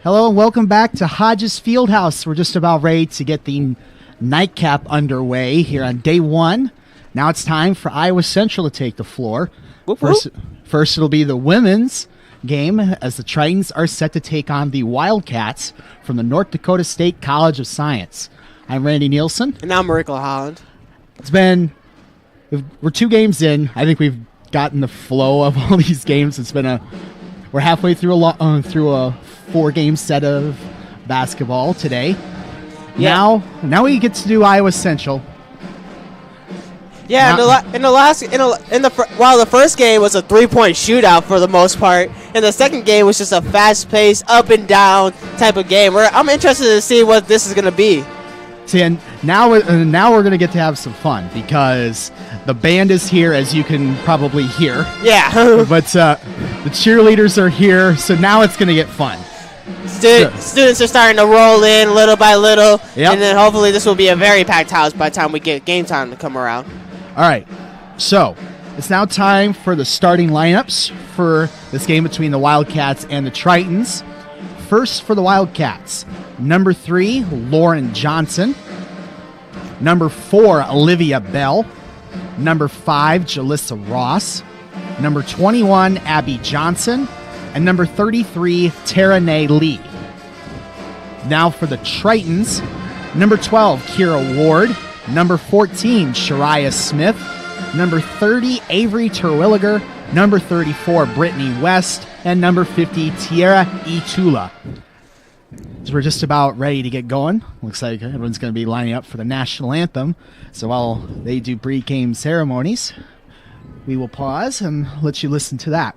Hello and welcome back to Hodges Fieldhouse. We're just about ready to get the nightcap underway here on day one. Now it's time for Iowa Central to take the floor. Whoop, whoop. First it'll be the women's game as the Tritons are set to take on the Wildcats from the North Dakota State College of Science. I'm Randy Nielsen. And I'm Mariko Holland. We're 2 games in. I think we've gotten the flow of all these games. We're halfway through a 4-game set of basketball today. Yeah. Now we get to do Iowa Central. Yeah, while the first game was a 3-point shootout for the most part, and the second game was just a fast-paced, up and down type of game. I'm interested to see what this is going to be. See, and now we're going to get to have some fun because the band is here, as you can probably hear. Yeah. But the cheerleaders are here, so now it's going to get fun. Students are starting to roll in little by little, Yep. And then hopefully this will be a very packed house by the time we get game time to come around. All right, so it's now time for the starting lineups for this game between the Wildcats and the Tritons. First for the Wildcats, number 3, Lauren Johnson. Number 4, Olivia Bell. Number 5, Jalissa Ross. Number 21, Abby Johnson. And number 33, Tara-Nay Lee. Now for the Tritons, number 12, Kira Ward. Number 14, Shariah Smith. Number 30, Avery Terwilliger. Number 34, Brittany West. And number 50, Tierra Itula. So we're just about ready to get going. Looks like everyone's going to be lining up for the national anthem. So while they do pre-game ceremonies, we will pause and let you listen to that.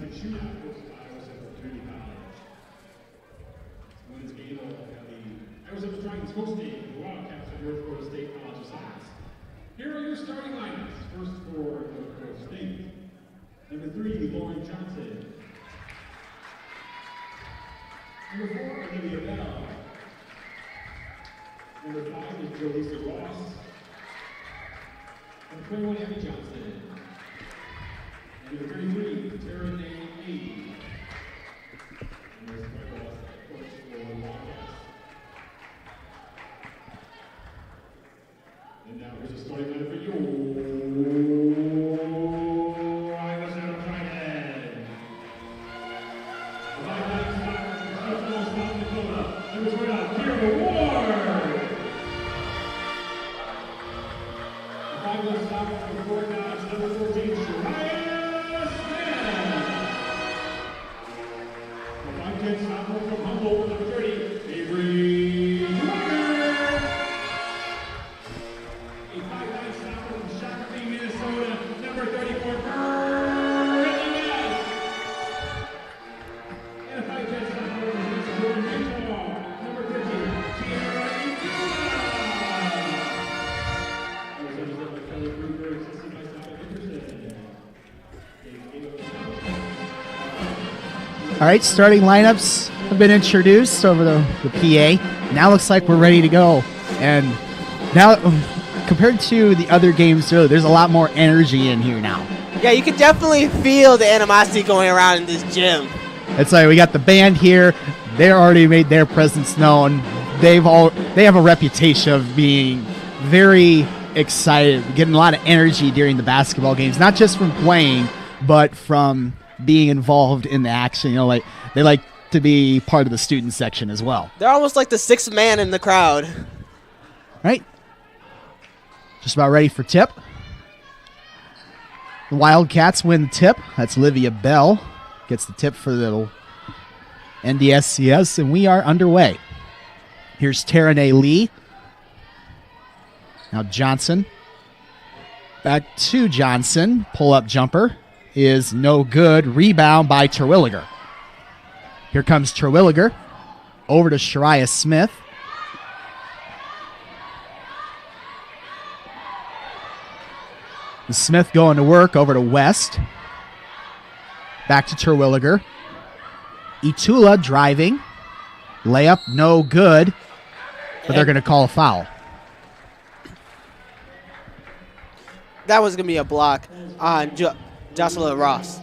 Shootout hosted by Iowa Central Community College. Women's game will have the Iowa Central Tritons hosting the Wildcats at North Dakota State College of Science. Here are your starting lineups. First for North Dakota State, number 3, Lauren Johnson. Number 4, Olivia Bell. Number 5 is Jalissa Ross. Number 21, Abby Johnson. Number 33, Tara-Nay Lee. And there's my boss, coach for the Wildcats. And now here's a starting lineup for you. Iowa Central Tritons. The Wildcats from South Dakota. Number 29, Kira Ward. The 5 stop for the Wildcats, number 14, Shariah. Sophomore from Humboldt, number 30, Avery Terwilliger. A 5'9" sophomore from Shakopee, Minnesota, number 34, Brittany West. And a 5'10" sophomore from Minnesota, Utah, number 15, Tierra Itula. I was represented by Kelly Gruber, assisted by Scott Anderson. All right, starting lineups have been introduced over the PA. Now looks like we're ready to go. And now, compared to the other games earlier, there's a lot more energy in here now. Yeah, you can definitely feel the animosity going around in this gym. It's like we got the band here. They already made their presence known. They have a reputation of being very excited, getting a lot of energy during the basketball games, not just from playing, but from being involved in the action. You know, like they like to be part of the student section as well. They're almost like the 6th man in the crowd. Right? Just about ready for tip. The Wildcats win the tip. That's Olivia Bell. Gets the tip for the NDSCS, and we are underway. Here's Tara-Nay Lee. Now Johnson. Back to Johnson. Pull-up jumper is no good. Rebound by Terwilliger. Here comes Terwilliger. over to Shariah Smith. Smith going to work over to West. Back to Terwilliger. Itula driving. Layup, no good. But they're going to call a foul. That was going to be a block on Jocelyn Ross.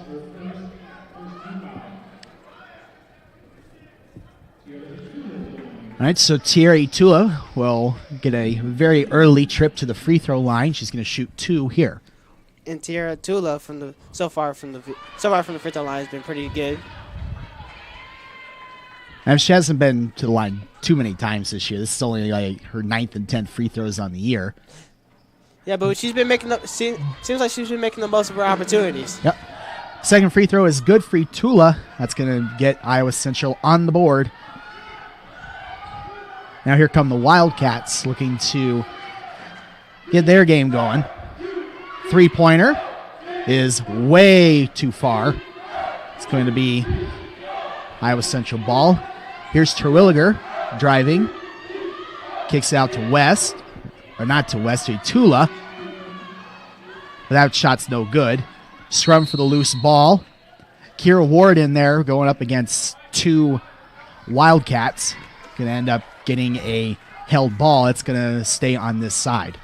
All right, so Tiara Itula will get a very early trip to the free throw line. She's going to shoot 2 here. And Tiara Itula so far from the free throw line has been pretty good. And she hasn't been to the line too many times this year. This is only like her 9th and 10th free throws on the year. Yeah, but she's been seems like she's been making the most of her opportunities. Yep. Second free throw is good for Itula. That's going to get Iowa Central on the board. Now here come the Wildcats looking to get their game going. Three-pointer is way too far. It's going to be Iowa Central ball. Here's Terwilliger driving. Kicks out to West. Or not to West, to Itula. But that shot's no good. Scrum for the loose ball. Kira Ward in there going up against 2 Wildcats. Going to end up getting a held ball. It's going to stay on this side.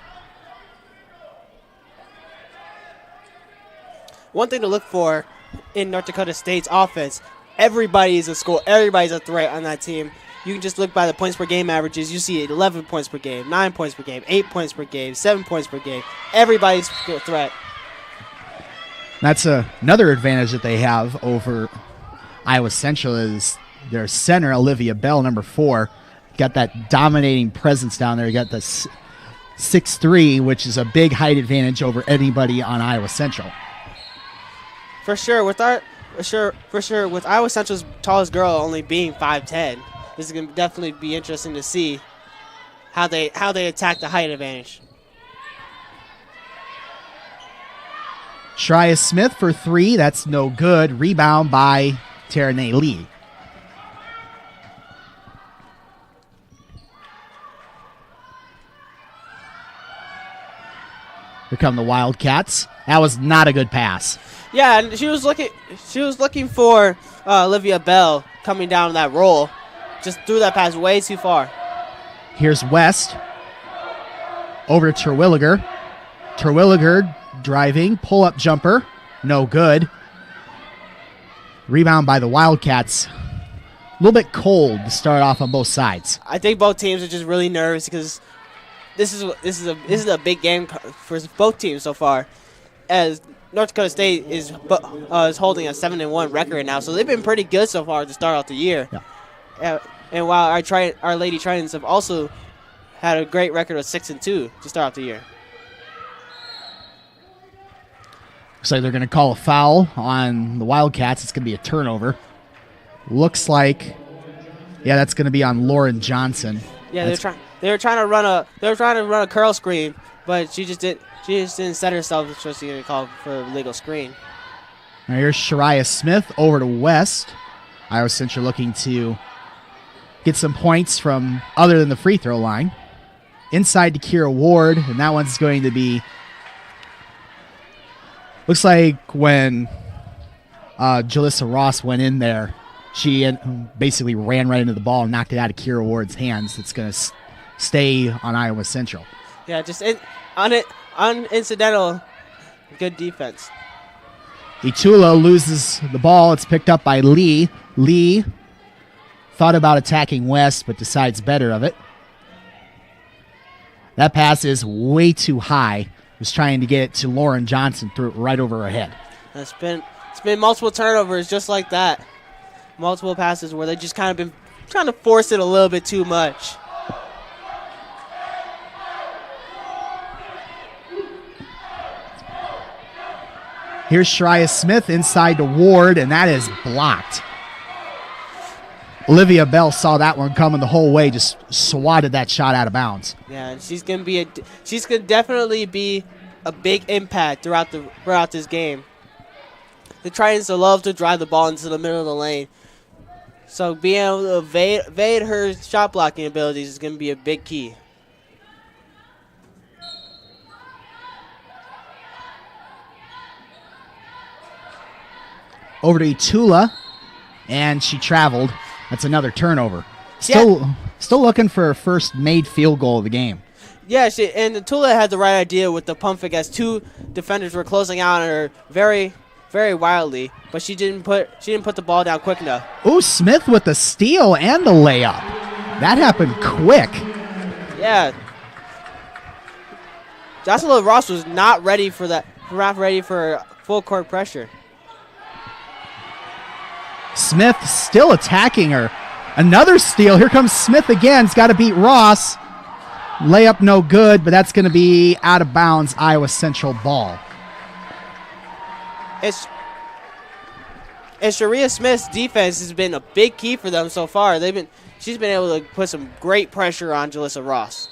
One thing to look for in North Dakota State's offense, everybody's a score. Everybody's a threat on that team. You can just look by the points per game averages. You see 11 points per game, 9 points per game, 8 points per game, 7 points per game. Everybody's a threat. That's another advantage that they have over Iowa Central is their center, Olivia Bell, number 4. Got that dominating presence down there. You got the 6'3", which is a big height advantage over anybody on Iowa Central. For sure, with Iowa Central's tallest girl only being 5'10", this is going to definitely be interesting to see how they attack the height advantage. Shariah Smith for 3. That's no good. Rebound by Taranay Lee. Here come the Wildcats. That was not a good pass. Yeah, and she was looking for Olivia Bell coming down that roll. Just threw that pass way too far. Here's West. Over to Terwilliger. Terwilliger driving. Pull-up jumper. No good. Rebound by the Wildcats. A little bit cold to start off on both sides. I think both teams are just really nervous because this is a big game for both teams so far. As North Dakota State is holding a 7-1 record now, so they've been pretty good so far to start off the year. Yeah. And while our Lady Tritons have also had a great record of 6-2 to start off the year. Looks like they're going to call a foul on the Wildcats. It's going to be a turnover. Looks like, yeah, that's going to be on Lauren Johnson. Yeah, they were trying to run a curl screen, but she just didn't set herself, so she's going to call for a legal screen. Now here's Shariah Smith over to West. Iowa Central looking to get some points from other than the free throw line. Inside to Kira Ward, and that one's going to be, looks like when Jalissa Ross went in there, she basically ran right into the ball and knocked it out of Kira Ward's hands. It's going to stay on Iowa Central. Yeah, just unincidental, good defense. Itula loses the ball. It's picked up by Lee. Lee thought about attacking West, but decides better of it. That pass is way too high. Was trying to get it to Lauren Johnson, threw it right over her head. It's been multiple turnovers just like that. Multiple passes where they just kind of been trying to force it a little bit too much. Here's Shariah Smith inside to Ward, and that is blocked. Olivia Bell saw that one coming the whole way, just swatted that shot out of bounds. Yeah, and she's gonna definitely be a big impact throughout this game. The Tritons love to drive the ball into the middle of the lane. So being able to evade her shot blocking abilities is going to be a big key. Over to Itula, and she traveled. That's another turnover. Still looking for her first made field goal of the game. Yeah, and Tula had the right idea with the pump fake as two defenders were closing out on her very, very wildly, but she didn't put the ball down quick enough. Ooh, Smith with the steal and the layup. That happened quick. Yeah. Jocelyn Ross was not ready for that. Not ready for full court pressure. Smith still attacking her. Another steal. Here comes Smith again. It's got to beat Ross. Layup no good, but that's going to be out of bounds. Iowa Central ball. And Sharia Smith's defense has been a big key for them so far. She's been able to put some great pressure on Jalissa Ross.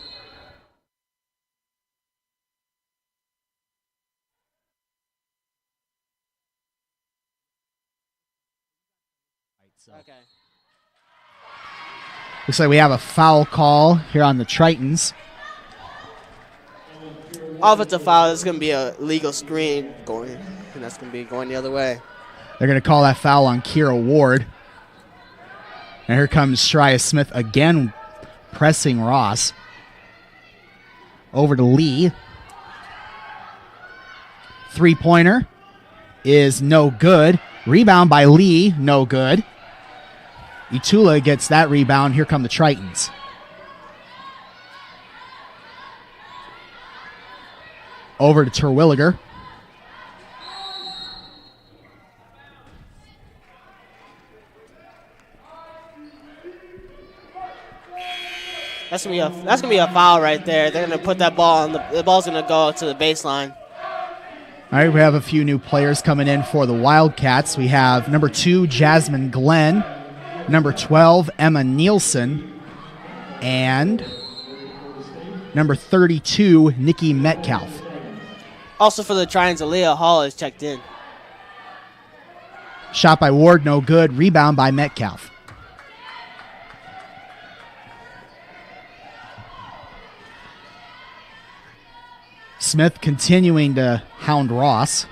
Okay. Looks like we have a foul call here on the Tritons. Offensive foul. That's going to be a legal screen going, and that's going to be going the other way. They're going to call that foul on Kira Ward. And here comes Shria Smith again pressing Ross. Over to Lee. Three-pointer is no good. Rebound by Lee, no good. Itula gets that rebound. Here come the Tritons. Over to Terwilliger. That's gonna be a foul right there. They're gonna put that ball on the ball's gonna go to the baseline. All right, we have a few new players coming in for the Wildcats. We have number 2, Jasmine Glenn, number 12, Emma Nielsen, and number 32, Nikki Metcalf. Also for the Tritons, Aaliyah Hall is checked in. Shot by Ward, no good. Rebound by Metcalf. Smith continuing to hound Ross.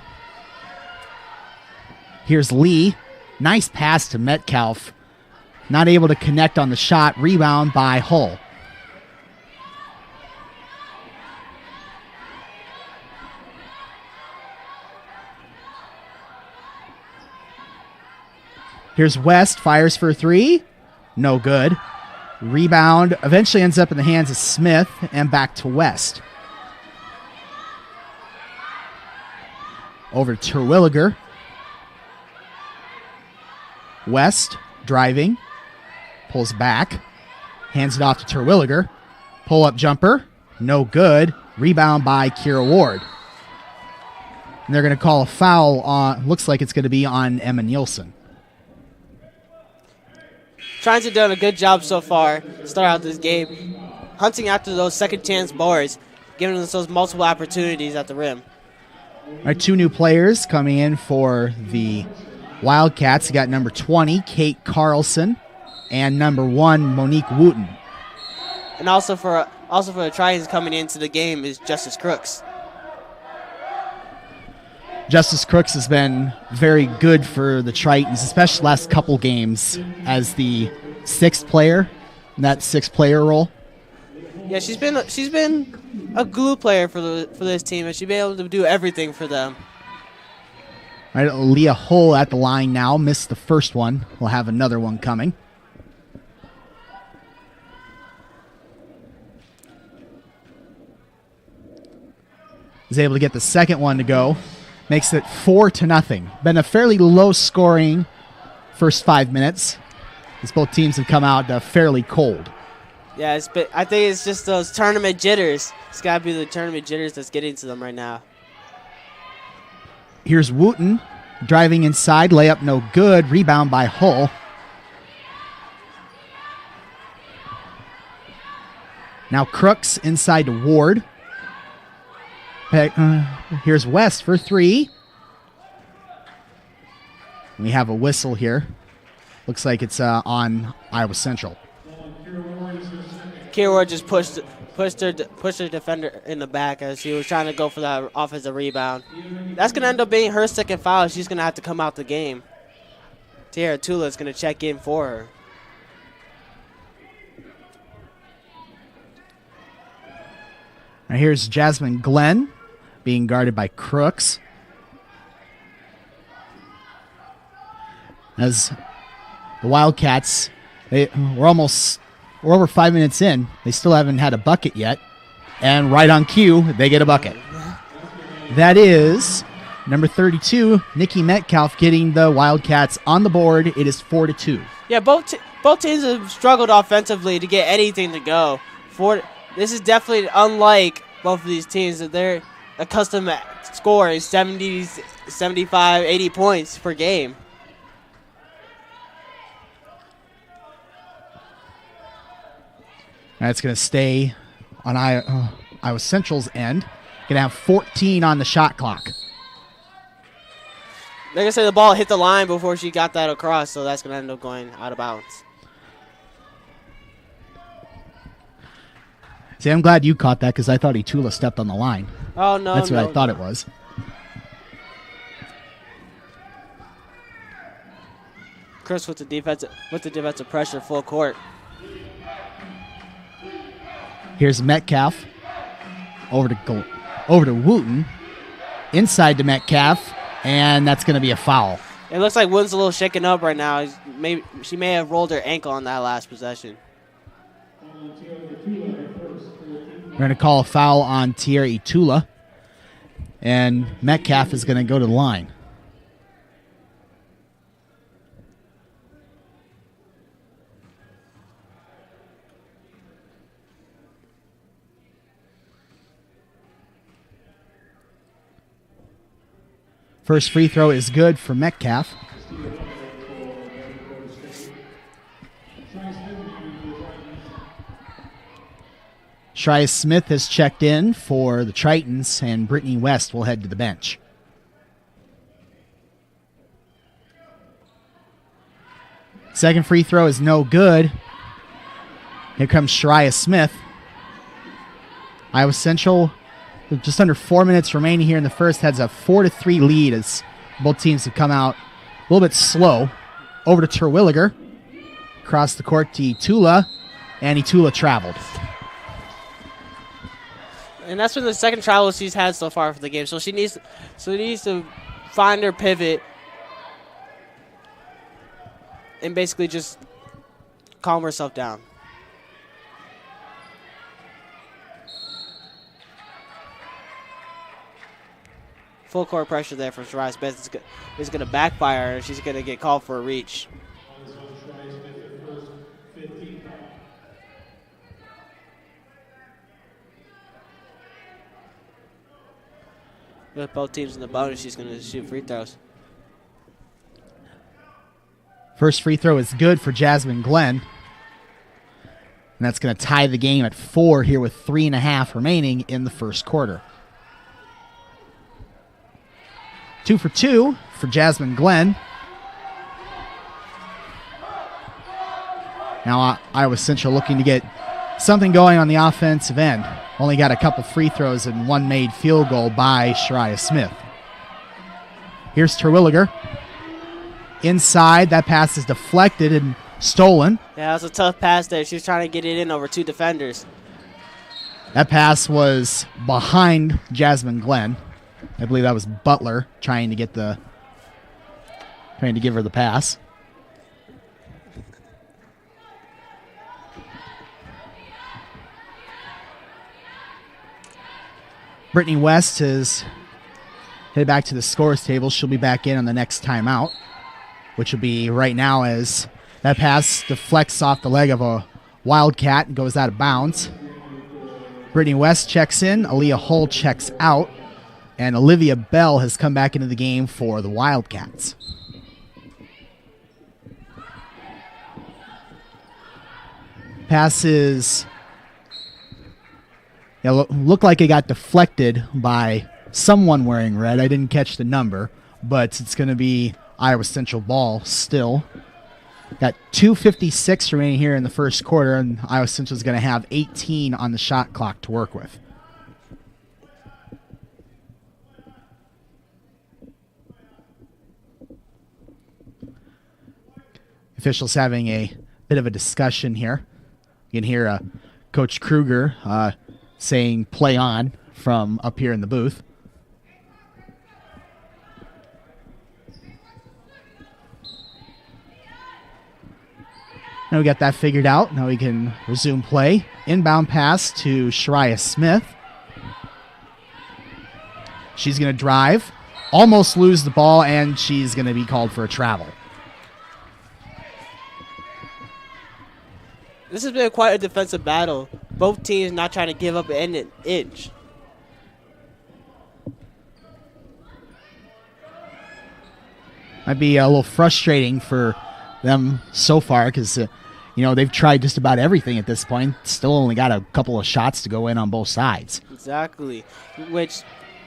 Here's Lee. Nice pass to Metcalf. Not able to connect on the shot. Rebound by Hull. Here's West. Fires for 3. No good. Rebound eventually ends up in the hands of Smith and back to West. Over to Terwilliger. West driving. Pulls back. Hands it off to Terwilliger. Pull-up jumper. No good. Rebound by Kira Ward. And they're going to call a foul on, looks like it's going to be on Emma Nielsen. Tritons have done a good job so far to start out this game, hunting after those second chance boards, giving us those multiple opportunities at the rim. All right, 2 new players coming in for the Wildcats. You got number 20, Kate Carlson, and number 1, Monique Wooten. And also for the Tritons coming into the game is Justice Crooks. Justice Crooks has been very good for the Tritons, especially last couple games as the 6th player in that 6-player role. Yeah, she's been a glue player for this team, and she's been able to do everything for them. All right, Leah Hull at the line now. Missed the first one. We'll have another one coming. Is able to get the second one to go. Makes it 4-0. Been a fairly low-scoring first 5 minutes, as both teams have come out fairly cold. Yeah, I think it's just those tournament jitters. It's got to be the tournament jitters that's getting to them right now. Here's Wooten driving inside. Layup no good. Rebound by Hull. Now Crooks inside to Ward. Here's West for 3. We have a whistle here. Looks like it's on Iowa Central. Kira Ward just pushed her defender in the back as she was trying to go for that offensive rebound. That's going to end up being her second foul. She's going to have to come out the game. Tiara Tula is going to check in for her. Now here's Jasmine Glenn being guarded by Crooks. As the Wildcats, we're over 5 minutes in. They still haven't had a bucket yet. And right on cue, they get a bucket. That is number 32, Nikki Metcalf, getting the Wildcats on the board. It is 4-2. Yeah, both teams have struggled offensively to get anything to go. This is definitely unlike both of these teams that they're accustomed to scoring 70, 75, 80 points per game. That's going to stay on Iowa Central's end. Going to have 14 on the shot clock. Like I said, the ball hit the line before she got that across, so that's going to end up going out of bounds. See, I'm glad you caught that because I thought Itula stepped on the line. Oh, no, That's what I thought it was. Chris with the defensive pressure, full court. Here's Metcalf over to Wooten, inside to Metcalf, and that's going to be a foul. It looks like Wooten's a little shaken up right now. She may have rolled her ankle on that last possession. We're going to call a foul on Tiara Itula, and Metcalf is going to go to the line. First free throw is good for Metcalf. Shria Smith has checked in for the Tritons, and Brittany West will head to the bench. Second free throw is no good. Here comes Shria Smith. Iowa Central, with just under 4 minutes remaining here in the first, has a 4-3 lead as both teams have come out a little bit slow. Over to Terwilliger. Across the court to Itula, and Itula traveled. And that's been the second travel she's had so far for the game. So she needs to find her pivot and basically just calm herself down. Full court pressure there from Shria Smith is going to backfire, and she's going to get called for a reach. With both teams in the bonus, she's going to shoot free throws. First free throw is good for Jasmine Glenn. And that's going to tie the game at 4 here with 3.5 remaining in the first quarter. 2 for 2 for Jasmine Glenn. Now Iowa Central looking to get something going on the offensive end. Only got a couple free throws and one made field goal by Shria Smith. Here's Terwilliger. Inside, that pass is deflected and stolen. Yeah, that was a tough pass there. She was trying to get it in over two defenders. That pass was behind Jasmine Glenn. I believe that was Butler trying to give her the pass. Brittany West has headed back to the scores table. She'll be back in on the next timeout, which will be right now as that pass deflects off the leg of a Wildcat and goes out of bounds. Brittany West checks in. Aaliyah Hull checks out. And Olivia Bell has come back into the game for the Wildcats. Passes looked like it got deflected by someone wearing red. I didn't catch the number, but it's going to be Iowa Central ball still. Got 2:56 remaining here in the first quarter, and Iowa Central is going to have 18 on the shot clock to work with. Officials having a bit of a discussion here. You can hear Coach Kruger saying play on from up here in the booth. Now we got that figured out. Now we can resume play. Inbound pass to Shariah Smith. She's going to drive, almost lose the ball, and she's going to be called for a travel. This has been quite a defensive battle. Both teams not trying to give up an inch. Might be a little frustrating for them so far because, they've tried just about everything at this point. Still only got a couple of shots to go in on both sides. Exactly. Which,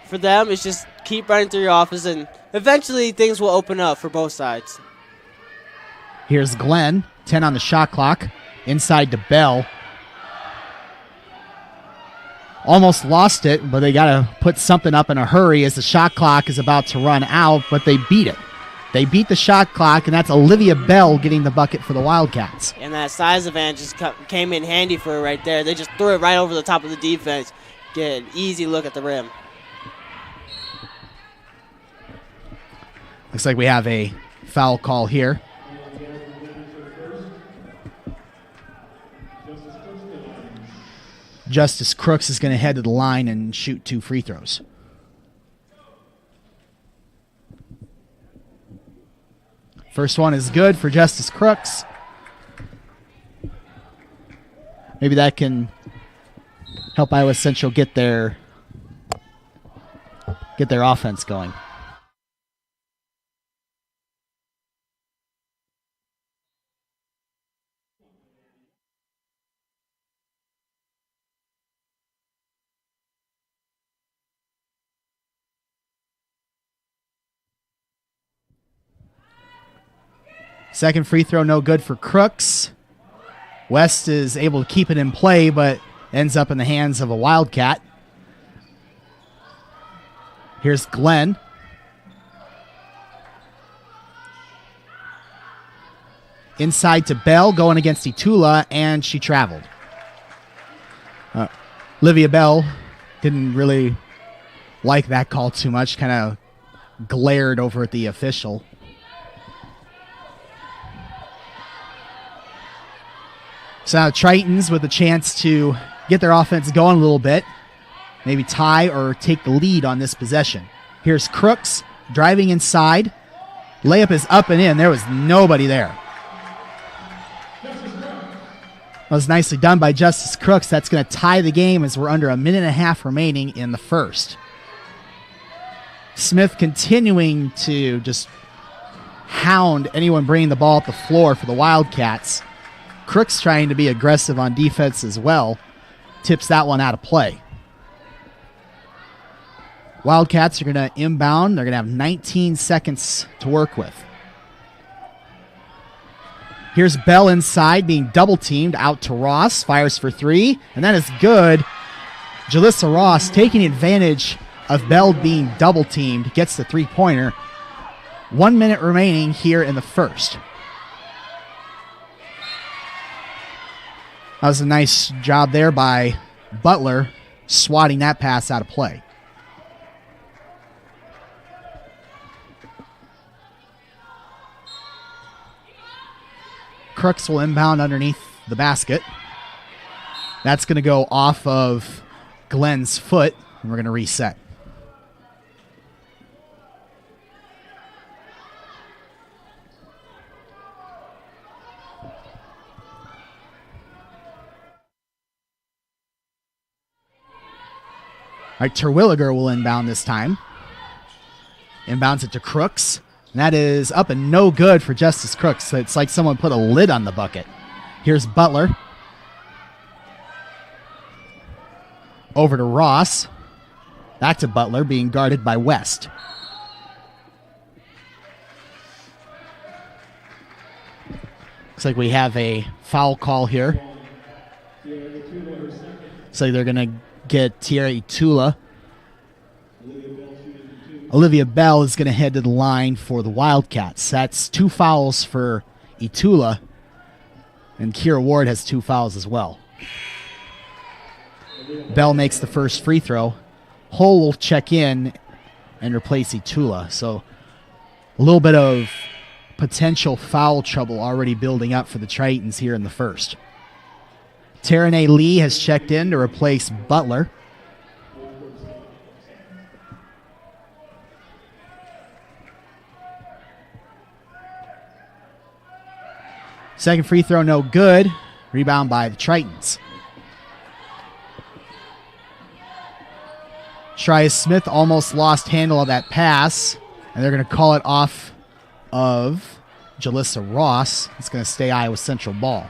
for them, is just keep running through your offense, and eventually things will open up for both sides. Here's Glenn, 10 on the shot clock. Inside to Bell. Almost lost it, but they got to put something up in a hurry as the shot clock is about to run out, but they beat it. They beat the shot clock, and that's Olivia Bell getting the bucket for the Wildcats. And that size advantage just came in handy for her right there. They just threw it right over the top of the defense. Get an easy look at the rim. Looks like we have a foul call here. Justice Crooks is going to head to the line and shoot 2 free throws. First one is good for Justice Crooks. Maybe that can help Iowa Central get their offense going. Second free throw, no good for Crooks. West is able to keep it in play, but ends up in the hands of a Wildcat. Here's Glenn. Inside to Bell, going against Itula, and she traveled. Olivia Bell didn't really like that call too much, kind of glared over at the official. So now Tritons with a chance to get their offense going a little bit, maybe tie or take the lead on this possession. Here's Crooks driving inside. Layup is up and in. There was nobody there. That was nicely done by Justice Crooks. That's going to tie the game as we're under a minute and a half remaining in the first. Smith continuing to just hound anyone bringing the ball up the floor for the Wildcats. Crooks trying to be aggressive on defense as well. Tips that one out of play. Wildcats are going to inbound. They're going to have 19 seconds to work with. Here's Bell inside being double-teamed out to Ross. Fires for 3, and that is good. Jalissa Ross taking advantage of Bell being double-teamed. Gets the 3-pointer. 1 minute remaining here in the first. That was a nice job there by Butler, swatting that pass out of play. Crooks will inbound underneath the basket. That's going to go off of Glenn's foot, and we're going to reset. All right, Terwilliger will inbound this time. Inbounds it to Crooks. And that is up and no good for Justice Crooks. So it's like someone put a lid on the bucket. Here's Butler. Over to Ross. Back to Butler, being guarded by West. Looks like we have a foul call here. So they're going to get Tierra Itula. Olivia Bell is going to head to the line for the Wildcats. That's 2 fouls for Itula. And Kira Ward has 2 fouls as well. Bell makes the first free throw. Hull will check in and replace Itula. So a little bit of potential foul trouble already building up for the Tritons here in the first. Taranae Lee has checked in to replace Butler. Second free throw, no good. Rebound by the Tritons. Shreya Smith almost lost handle of that pass, and they're going to call it off of Jalissa Ross. It's going to stay Iowa Central ball.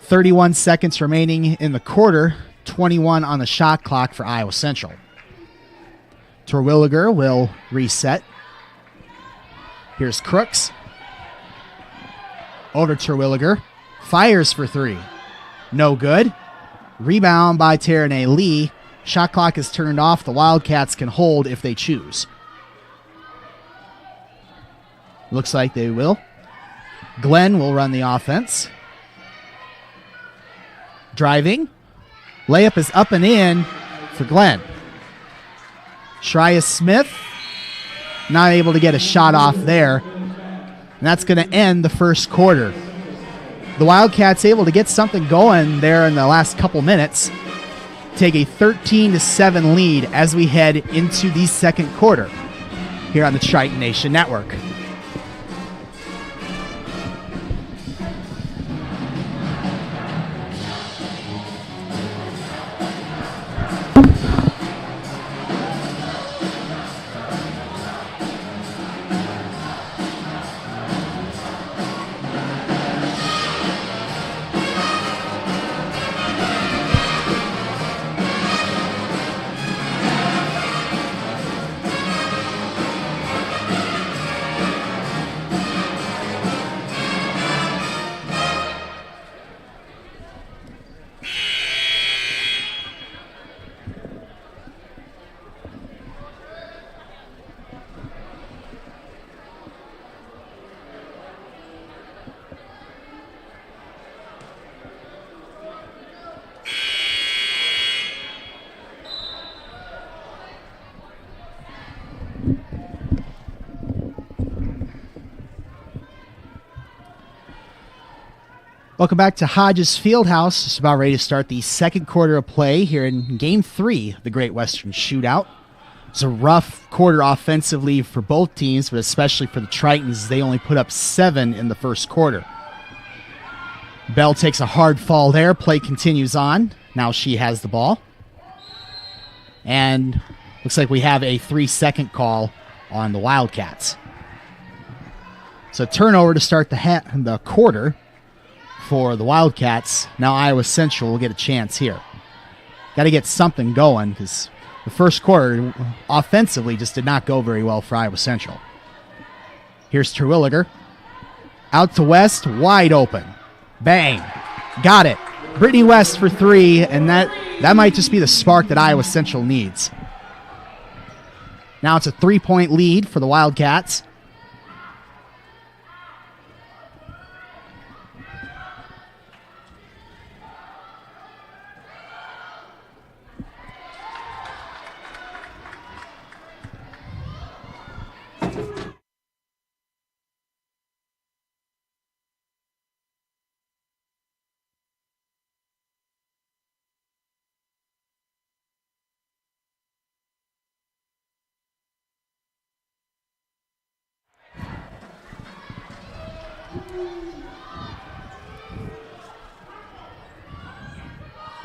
31 seconds remaining in the quarter, 21 on the shot clock for Iowa Central. Terwilliger will reset. Here's Crooks. Over Terwilliger. Fires for 3. No good. Rebound by Taranae Lee. Shot clock is turned off. The Wildcats can hold if they choose. Looks like they will. Glenn will run the offense. Driving. Layup is up and in for Glenn. Shreya Smith not able to get a shot off there. And that's going to end the first quarter. The Wildcats able to get something going there in the last couple minutes. Take a 13-7 lead as we head into the second quarter here on the Triton Nation Network. Welcome back to Hodges Fieldhouse. Just about ready to start the second quarter of play here in Game 3 of the Great Western Shootout. It's a rough quarter offensively for both teams, but especially for the Tritons. They only put up 7 in the first quarter. Bell takes a hard fall there. Play continues on. Now she has the ball. And looks like we have a 3-second call on the Wildcats. So turnover to start the quarter for the Wildcats. Now Iowa Central will get a chance here. Got to get something going because the first quarter offensively just did not go very well for Iowa Central. Here's Terwilliger. Out to West, wide open. Bang. Got it. Brittany West for 3, and that might just be the spark that Iowa Central needs. Now it's a 3-point lead for the Wildcats.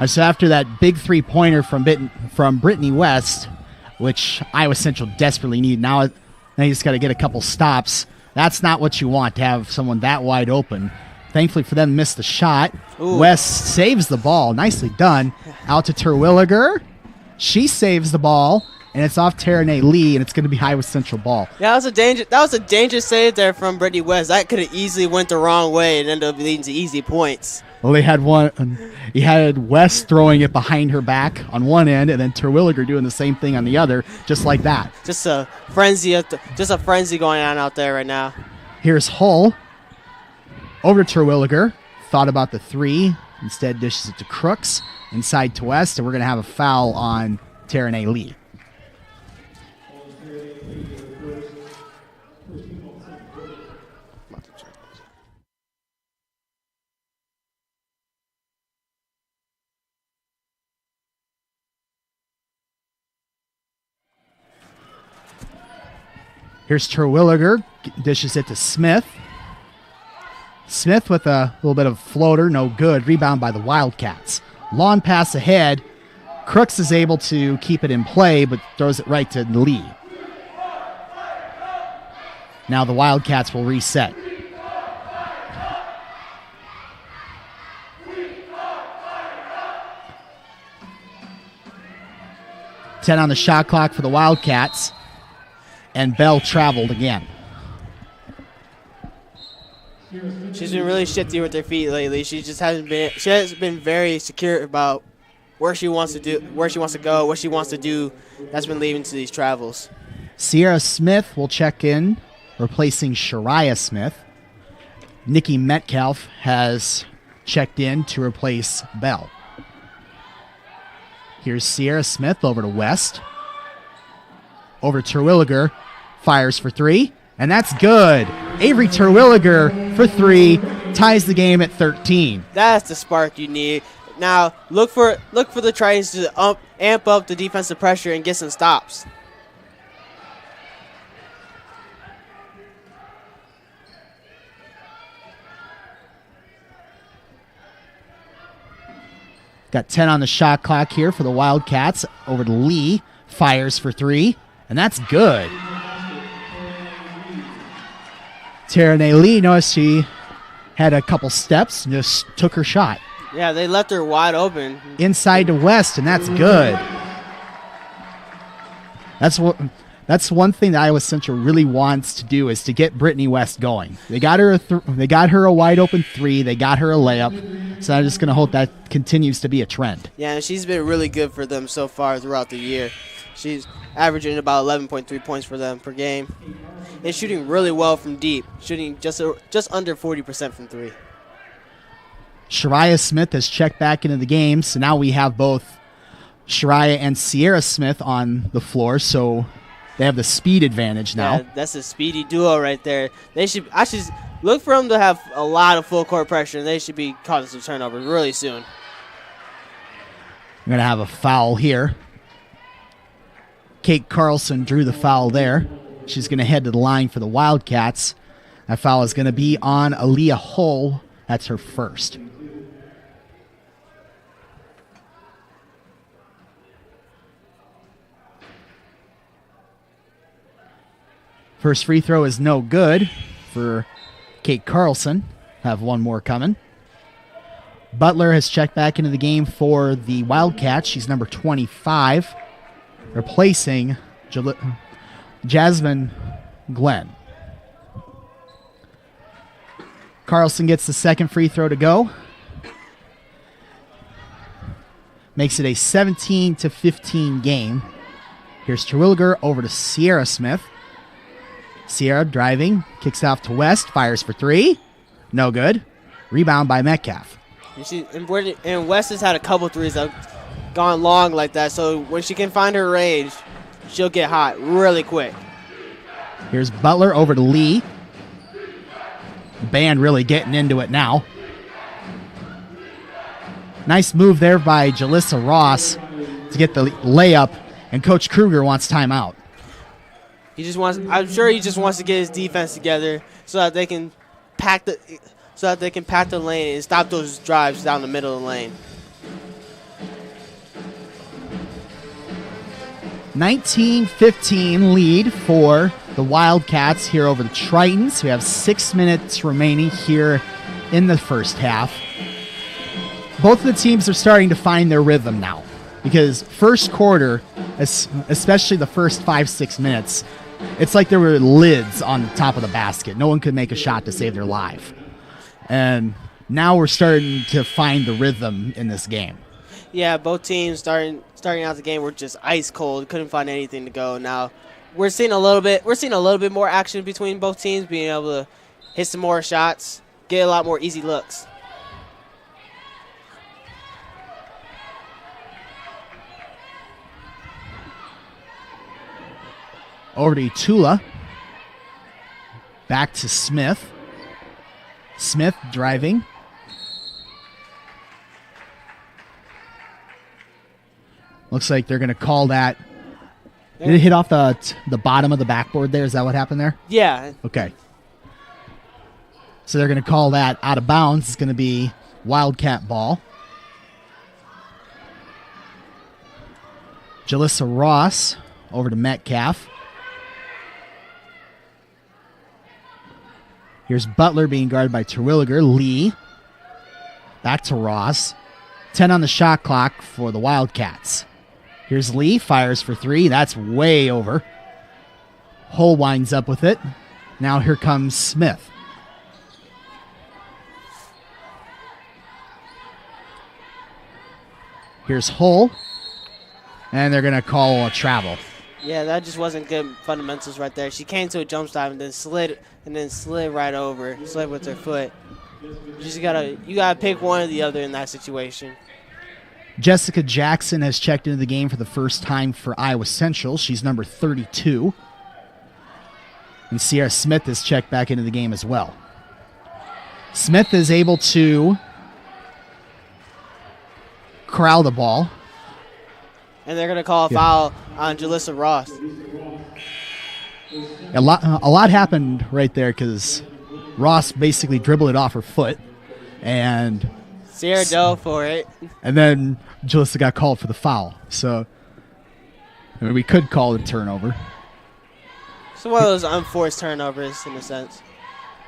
So after that big three-pointer from Brittany West, which Iowa Central desperately needed, now you just got to get a couple stops. That's not what you want, to have someone that wide open. Thankfully for them, missed the shot. Ooh. West saves the ball. Nicely done. Out to Terwilliger. She saves the ball. and it's off Taranay Lee, and it's going to be Iowa Central ball. Yeah, that was a dangerous save there from Brittany West. That could have easily went the wrong way and ended up leading to easy points. Well, they had he had West throwing it behind her back on one end, and then Terwilliger doing the same thing on the other, just like that. Just a frenzy going on out there right now. Here's Hull over to Terwilliger. Thought about the three, instead dishes it to Crooks, inside to West, and we're going to have a foul on Taranay Lee. Here's Terwilliger, dishes it to Smith. Smith with a little bit of floater, no good. Rebound by the Wildcats. Long pass ahead. Crooks is able to keep it in play, but throws it right to Lee. Now the Wildcats will reset. Ten on the shot clock for the Wildcats. And Bell traveled again. She's been really shifty with her feet lately. She has been very secure about where she wants to go, what she wants to do. That's been leading to these travels. Sierra Smith will check in, replacing Shariah Smith. Nikki Metcalf has checked in to replace Bell. Here's Sierra Smith over to West. Over to Terwilliger. Fires for three, and that's good. Avery Terwilliger for three ties the game at 13. That's the spark you need. Now look for the tries to amp up the defensive pressure and get some stops. Got 10 on the shot clock here for the Wildcats. Over to Lee, fires for three, and that's good. Taranay Lee noticed she had a couple steps and just took her shot. Yeah, they left her wide open. Inside to West, and that's good. That's one thing that Iowa Central really wants to do, is to get Brittany West going. They got her a wide open three. They got her a layup. So I'm just going to hope that continues to be a trend. Yeah, and she's been really good for them so far throughout the year. She's averaging about 11.3 points for them per game. And shooting really well from deep, shooting just under 40% from three. Shariah Smith has checked back into the game, so now we have both Shariah and Sierra Smith on the floor, so they have the speed advantage now. Yeah, that's a speedy duo right there. I should look for them to have a lot of full court pressure, and they should be causing some turnovers really soon. We're going to have a foul here. Kate Carlson drew the foul there. She's going to head to the line for the Wildcats. That foul is going to be on Aaliyah Hull. That's her first. First free throw is no good for Kate Carlson. Have one more coming. Butler has checked back into the game for the Wildcats. She's number 25, replacing Jasmine Glenn. Carlson gets the second free throw to go. Makes it a 17-15 game. Here's Terwilliger over to Sierra Smith. Sierra driving, kicks off to West, fires for three. No good. Rebound by Metcalf. And West has had a couple threes that have gone long like that, so when she can find her range, she'll get hot really quick. Here's Butler over to Lee. The band really getting into it now. Nice move there by Jalissa Ross to get the layup, and Coach Kruger wants timeout. I'm sure he just wants to get his defense together so that they can pack the lane and stop those drives down the middle of the lane. 19-15 lead for the Wildcats here over the Tritons. We have 6 minutes remaining here in the first half. Both of the teams are starting to find their rhythm now, because first quarter, especially the first 5-6 minutes. It's like there were lids on the top of the basket. No one could make a shot to save their life. And now we're starting to find the rhythm in this game. Yeah, both teams starting out the game were just ice cold. Couldn't find anything to go. Now we're seeing a little bit more action between both teams, being able to hit some more shots, get a lot more easy looks. Over to Tula. Back to Smith. Smith driving. Looks like they're going to call that. Did it hit off the bottom of the backboard there? Is that what happened there? Yeah. Okay. So they're going to call that out of bounds. It's going to be Wildcat ball. Jalissa Ross over to Metcalf. Here's Butler being guarded by Terwilliger. Lee. Back to Ross. 10 on the shot clock for the Wildcats. Here's Lee. Fires for 3. That's way over. Hull winds up with it. Now here comes Smith. Here's Hull. And they're going to call a travel. Yeah, that just wasn't good fundamentals right there. She came to a jump stop and then slid right over, slid with her foot. You gotta pick one or the other in that situation. Jessica Jackson has checked into the game for the first time for Iowa Central. She's number 32. And Sierra Smith has checked back into the game as well. Smith is able to corral the ball. And they're going to call a foul on Jalissa Ross. A lot happened right there because Ross basically dribbled it off her foot. And Sierra dove for it. And then Jalissa got called for the foul. So I mean, we could call it a turnover. It's one of those unforced turnovers in a sense.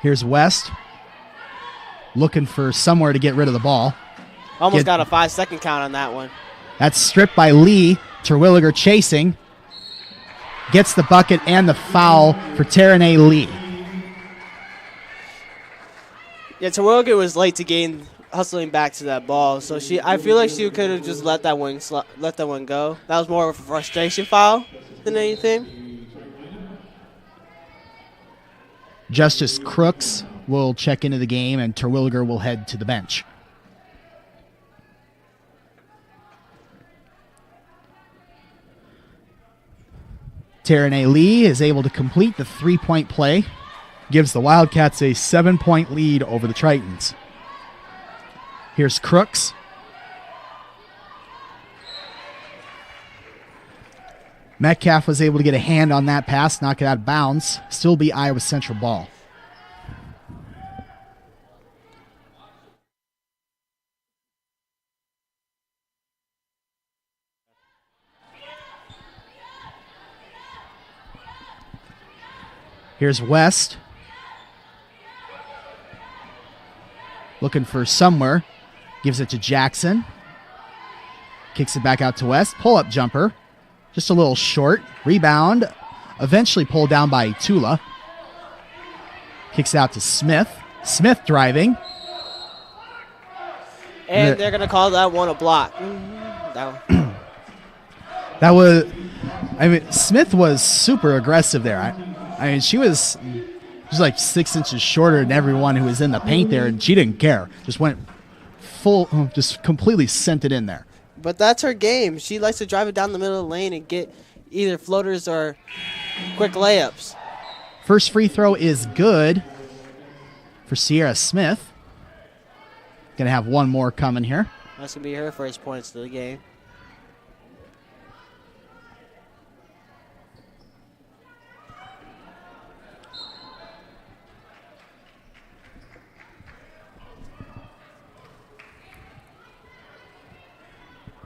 Here's West looking for somewhere to get rid of the ball. Almost got a 5-second count on that one. That's stripped by Lee. Terwilliger chasing. Gets the bucket and the foul for Terrenay Lee. Yeah, Terwilliger was late to gain, hustling back to that ball. So I feel like she could have just let that one go. That was more of a frustration foul than anything. Justice Crooks will check into the game, and Terwilliger will head to the bench. Terrenay Lee is able to complete the 3-point play. Gives the Wildcats a 7-point lead over the Tritons. Here's Crooks. Metcalf was able to get a hand on that pass, knock it out of bounds. Still be Iowa Central ball. Here's West. Looking for somewhere. Gives it to Jackson. Kicks it back out to West. Pull-up jumper. Just a little short. Rebound. Eventually pulled down by Tula. Kicks it out to Smith. Smith driving. And they're going to call that one a block. That was... I mean, Smith was super aggressive there. I mean, she was like 6 inches shorter than everyone who was in the paint there, and she didn't care. Just went full, just completely sent it in there. But that's her game. She likes to drive it down the middle of the lane and get either floaters or quick layups. First free throw is good for Sierra Smith. Going to have one more coming here. That's going to be her first points to the game.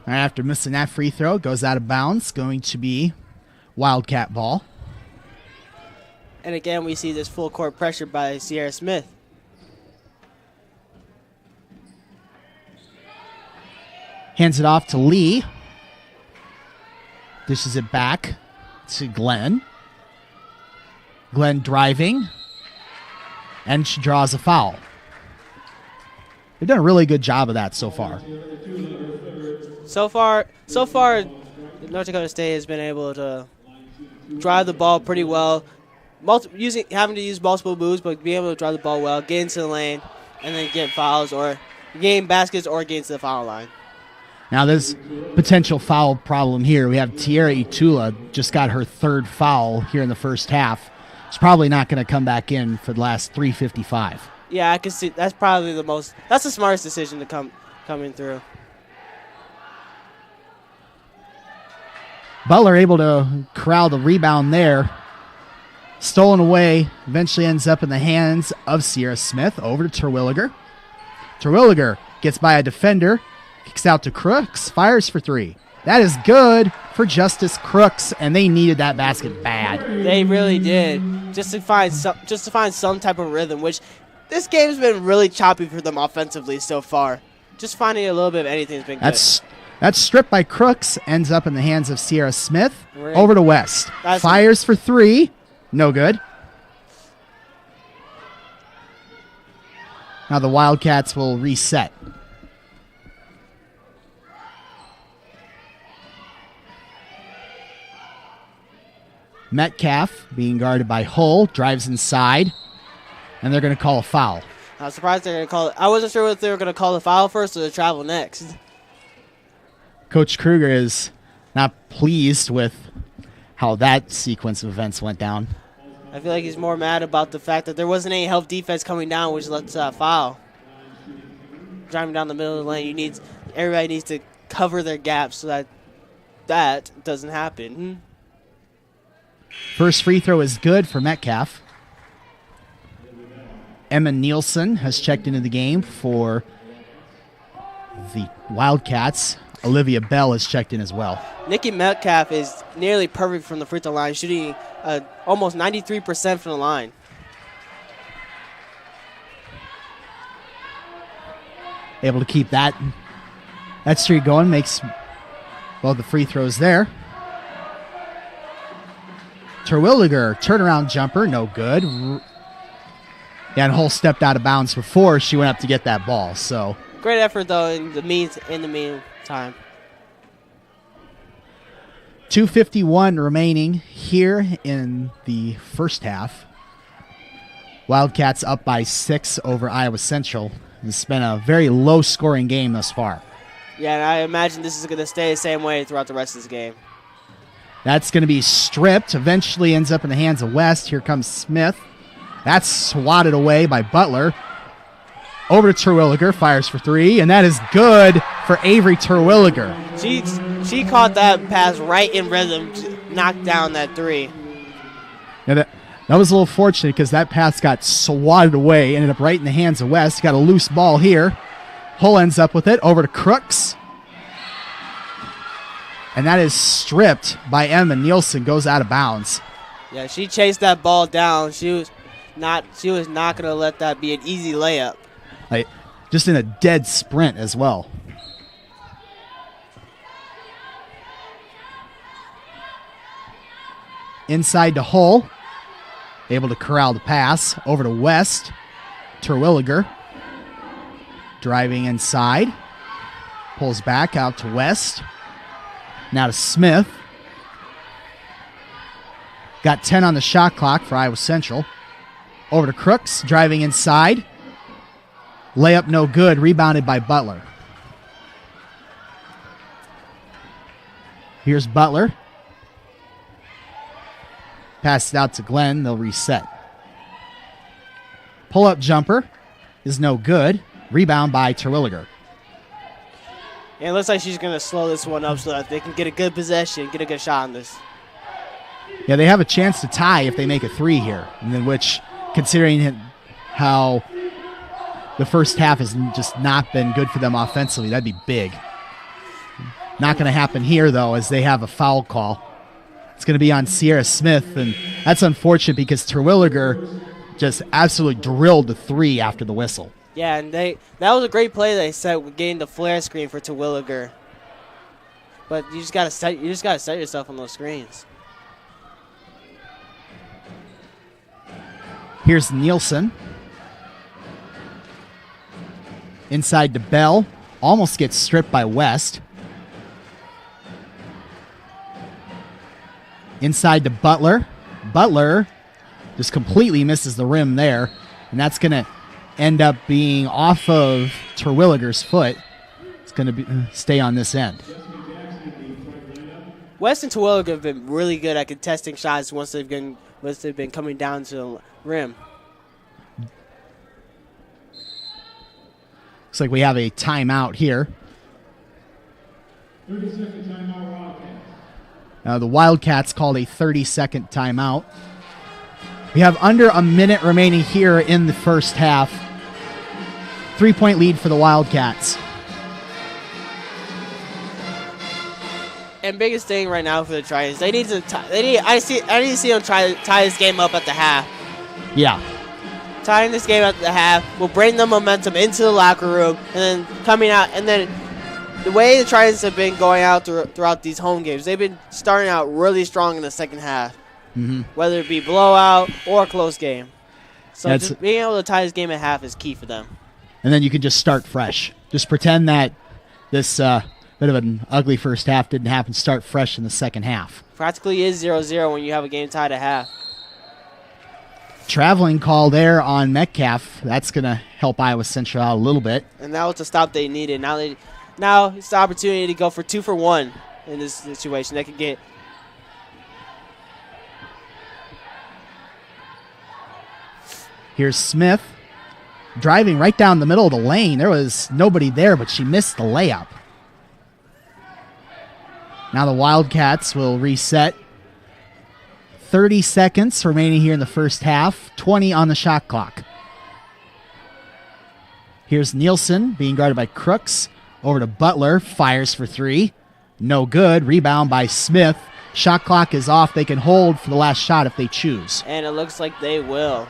After missing that free throw, goes out of bounds. Going to be Wildcat ball. And again, we see this full court pressure by Sierra Smith. Hands it off to Lee. Dishes it back to Glenn. Glenn driving. And she draws a foul. They've done a really good job of that so far. So far, North Dakota State has been able to drive the ball pretty well. Having to use multiple moves, but being able to drive the ball well, get into the lane, and then get fouls or gain baskets or get into the foul line. Now there's potential foul problem here. We have Tierra Itula just got her third foul here in the first half. She's probably not going to come back in for the last 3:55. Yeah, I can see that's probably that's the smartest decision to coming through. Butler able to corral the rebound there. Stolen away, eventually ends up in the hands of Sierra Smith. Over to Terwilliger. Terwilliger gets by a defender, kicks out to Crooks, fires for three. That is good for Justice Crooks, and they needed that basket bad. They really did, just to find some type of rhythm, which this game's been really choppy for them offensively so far. Just finding a little bit of anything has been good. That's stripped by Crooks, ends up in the hands of Sierra Smith. Over to West. Fires for three. No good. Now the Wildcats will reset. Metcalf being guarded by Hull, drives inside, and they're going to call a foul. I was surprised they're going to call it. I wasn't sure if they were going to call the foul first or the travel next. Coach Kruger is not pleased with how that sequence of events went down. I feel like he's more mad about the fact that there wasn't any help defense coming down, which lets foul. Driving down the middle of the lane, everybody needs to cover their gaps so that doesn't happen. First free throw is good for Metcalf. Emma Nielsen has checked into the game for the Wildcats. Olivia Bell has checked in as well. Nikki Metcalf is nearly perfect from the free throw line, shooting almost 93% from the line. Able to keep that streak going, makes both the free throws there. Terwilliger, turnaround jumper, no good. And Hull stepped out of bounds before she went up to get that ball. So great effort though in the meantime. 2:51 remaining here in the first half. Wildcats up by 6 over Iowa Central. It's been a very low-scoring game thus far. Yeah, and I imagine this is going to stay the same way throughout the rest of this game. That's going to be stripped. Eventually ends up in the hands of West. Here comes Smith. That's swatted away by Butler. Over to Terwilliger. Fires for three. And that is good for Avery Terwilliger. She caught that pass right in rhythm. Knocked down that three. Yeah, that was a little fortunate because that pass got swatted away. Ended up right in the hands of West. Got a loose ball here. Hull ends up with it. Over to Crooks. And that is stripped by Emma Nielsen. Goes out of bounds. Yeah, she chased that ball down. She was not going to let that be an easy layup. Just in a dead sprint as well. Inside to Hull. Able to corral the pass. Over to West. Terwilliger. Driving inside. Pulls back out to West. Now to Smith. Got 10 on the shot clock for Iowa Central. Over to Crooks. Driving inside. Layup no good. Rebounded by Butler. Here's Butler. Pass it out to Glenn. They'll reset. Pull-up jumper is no good. Rebound by Terwilliger. And it looks like she's going to slow this one up so that they can get a good possession, get a good shot on this. Yeah, they have a chance to tie if they make a three here. And then which, considering how the first half has just not been good for them offensively, that'd be big. Not going to happen here, though, as they have a foul call. It's going to be on Sierra Smith, and that's unfortunate because Terwilliger just absolutely drilled the three after the whistle. Yeah, and that was a great play they set with getting the flare screen for Terwilliger. But you just gotta set yourself on those screens. Here's Nielsen. Inside to Bell. Almost gets stripped by West. Inside to Butler. Butler just completely misses the rim there. And that's going to end up being off of Terwilliger's foot. It's going to stay on this end. West and Terwilliger have been really good at contesting shots once they've been coming down to the rim. Looks like we have a timeout here. 30-second timeout, Wildcats. The Wildcats called a 30-second timeout. We have under a minute remaining here in the first half. 3-point lead for the Wildcats. And biggest thing right now for the Tritons, I need to see them tie this game up at the half. Yeah. Tying this game at the half will bring the momentum into the locker room, and then coming out, and then the way the Tritons have been going out throughout these home games, they've been starting out really strong in the second half, whether it be blowout or a close game. So just being able to tie this game at half is key for them. And then you can just start fresh. Just pretend that this bit of an ugly first half didn't happen. Start fresh in the second half. Practically is 0-0 when you have a game tied at half. Traveling call there on Metcalf. That's going to help Iowa Central out a little bit. And that was the stop they needed. Now it's the opportunity to go for 2 for 1 in this situation. They could get. Here's Smith driving right down the middle of the lane. There was nobody there, but she missed the layup. Now the Wildcats will reset. 30 seconds remaining here in the first half. 20 on the shot clock. Here's Nielsen being guarded by Crooks. Over to Butler. Fires for 3. No good. Rebound by Smith. Shot clock is off. They can hold for the last shot if they choose. And it looks like they will.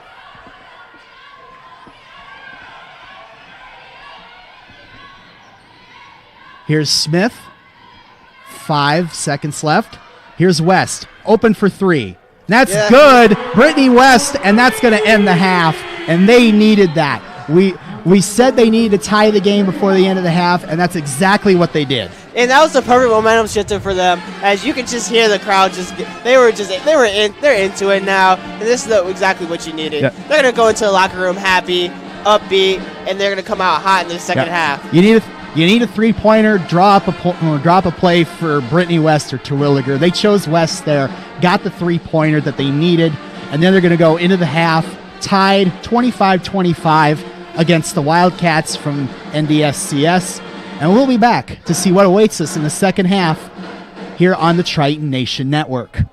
Here's Smith. 5 seconds left. Here's West. Open for 3. That's good. Brittany West, and that's going to end the half. And they needed that. We said they needed to tie the game before the end of the half, and that's exactly what they did. And that was the perfect momentum shifter for them. As you can just hear the crowd they're into it now. And this is exactly what you needed. Yep. They're going to go into the locker room happy, upbeat, and they're going to come out hot in the second half. You need a three-pointer, drop a play for Brittany West or Terwilliger. They chose West there, got the three-pointer that they needed, and then they're going to go into the half tied 25-25 against the Wildcats from NDSCS. And we'll be back to see what awaits us in the second half here on the Triton Nation Network.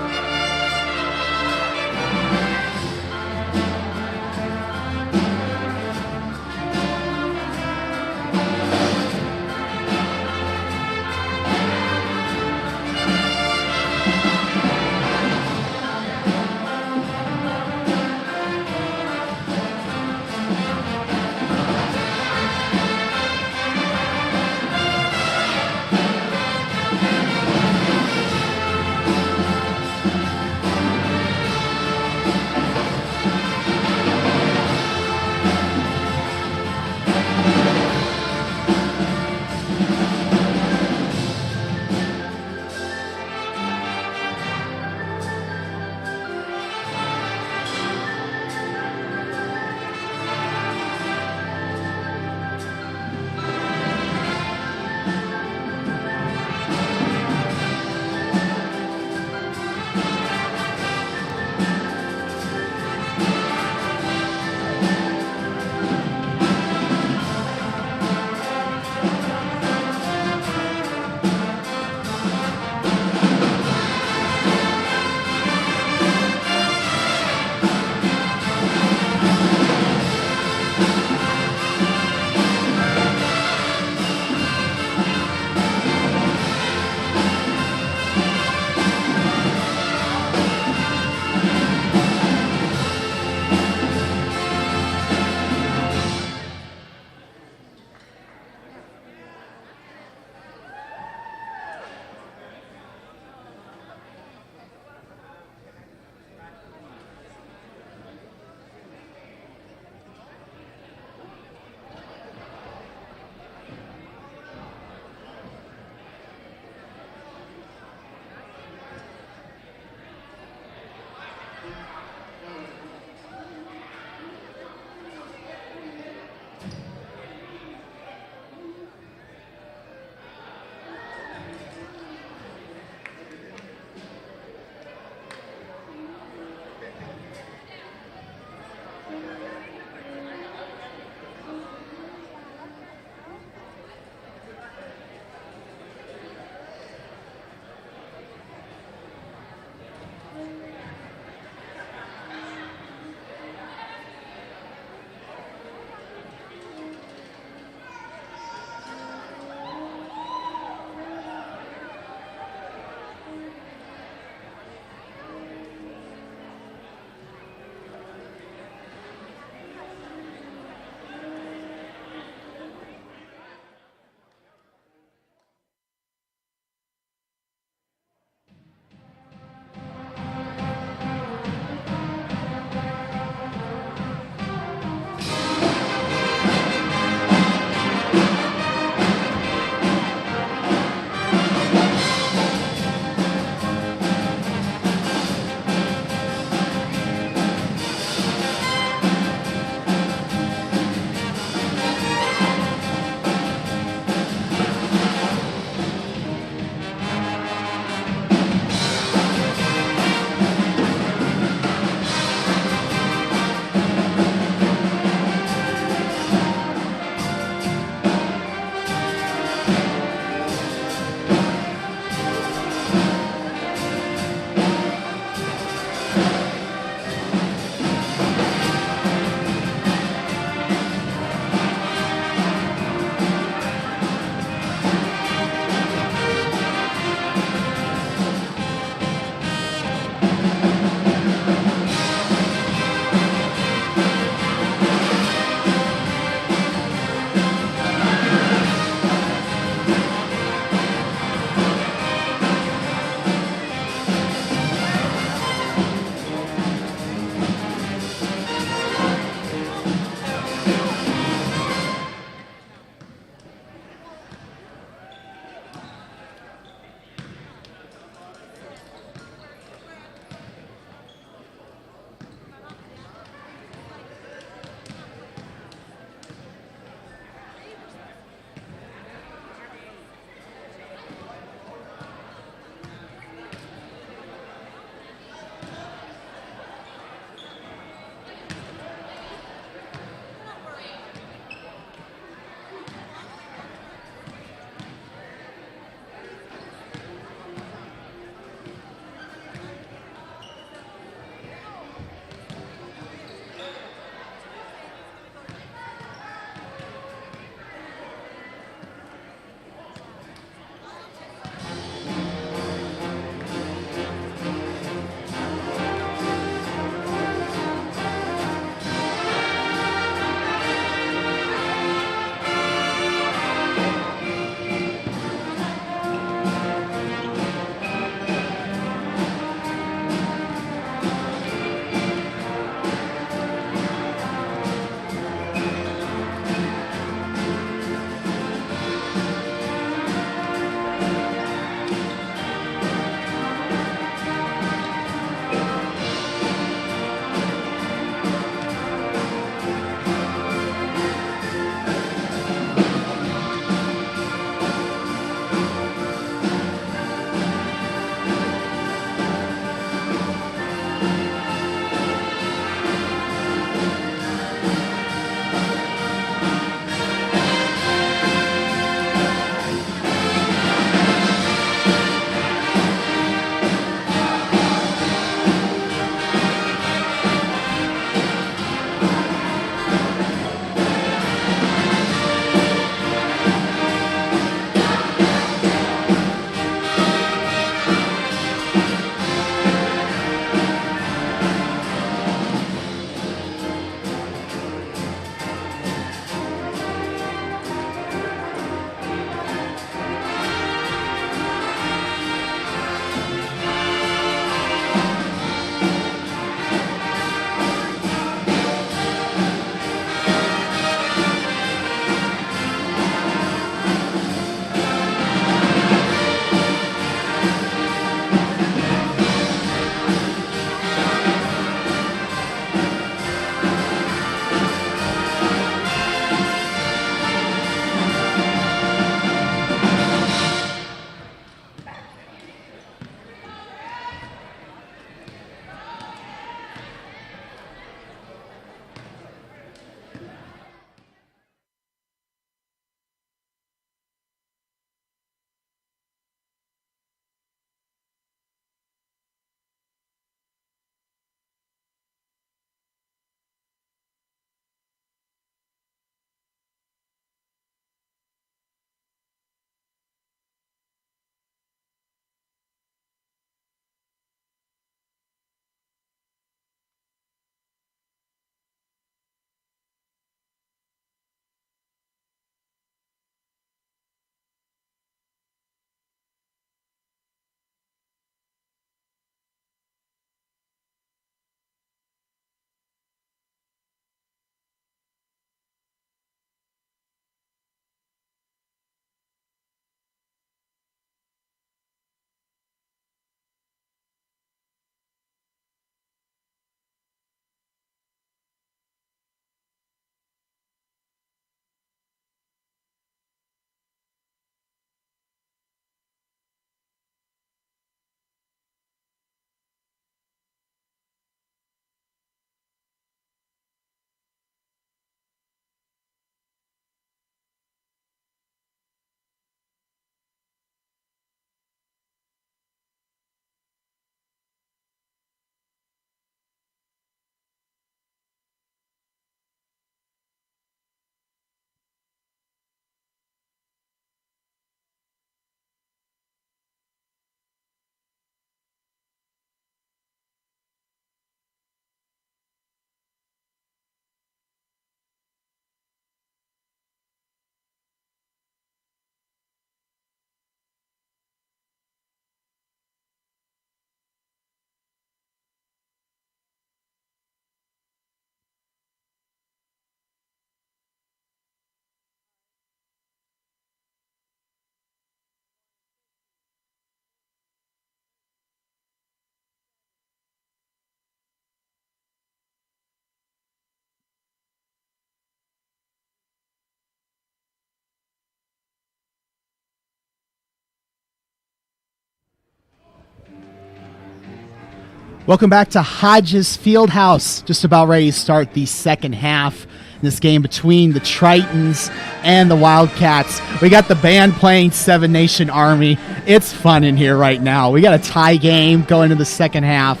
Welcome back to Hodges Fieldhouse. Just about ready to start the second half in this game between the Tritons and the Wildcats. We got the band playing Seven Nation Army. It's fun in here right now. We got a tie game going into the second half.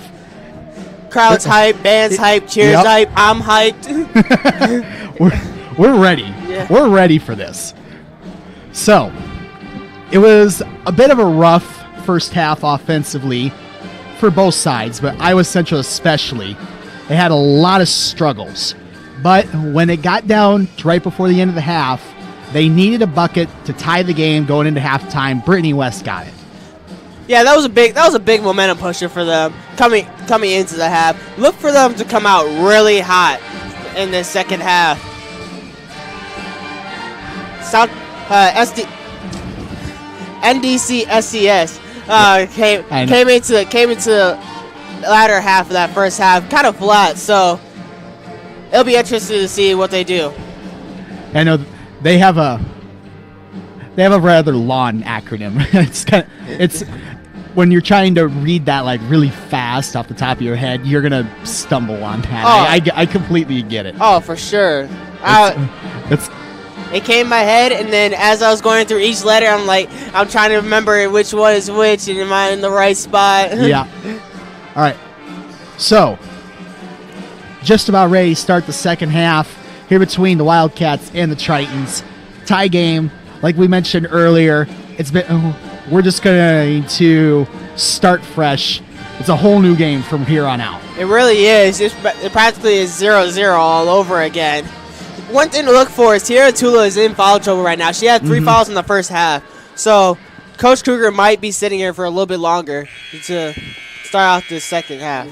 Crowd's hype, band's hype, cheers hype, I'm hyped. we're ready. Yeah. We're ready for this. So, it was a bit of a rough first half offensively for both sides, but Iowa Central especially. They had a lot of struggles. But when it got down to right before the end of the half, they needed a bucket to tie the game going into halftime. Brittany West got it. Yeah, that was a big momentum pusher for them coming into the half. Look for them to come out really hot in the second half. NDSCS came into the latter half of that first half kind of flat, so it'll be interesting to see what they do. I know they have a rather long acronym. It's when you're trying to read that like really fast off the top of your head, you're gonna stumble on that. Oh. I completely get it. Oh, for sure. It came in my head, and then as I was going through each letter, I'm trying to remember which one is which, and am I in the right spot? Yeah. All right. So, just about ready to start the second half here between the Wildcats and the Tritons. Tie game, like we mentioned earlier. We're just going to start fresh. It's a whole new game from here on out. It really is. It practically is 0-0 all over again. One thing to look for is Tierra Tula is in foul trouble right now. She had 3 fouls in the first half. So Coach Kruger might be sitting here for a little bit longer to start out this second half.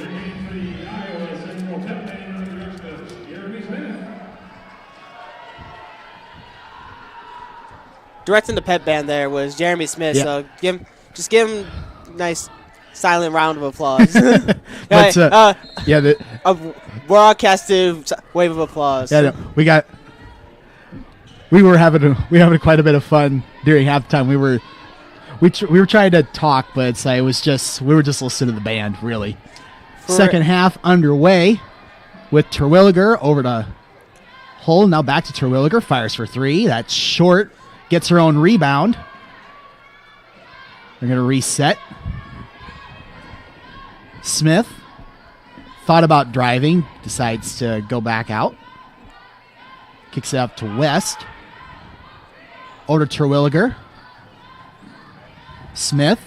Directing the pep band there was Jeremy Smith. Yep. So give him a nice silent round of applause. But, a broadcasted wave of applause. Yeah, we were having quite a bit of fun during halftime. We were trying to talk, but it's like we were just listening to the band really. Second half underway with Terwilliger over to Hull. Now back to Terwilliger, fires for 3. That's short. Gets her own rebound. They're going to reset. Smith thought about driving, decides to go back out. Kicks it up to West. Over to Terwilliger. Smith.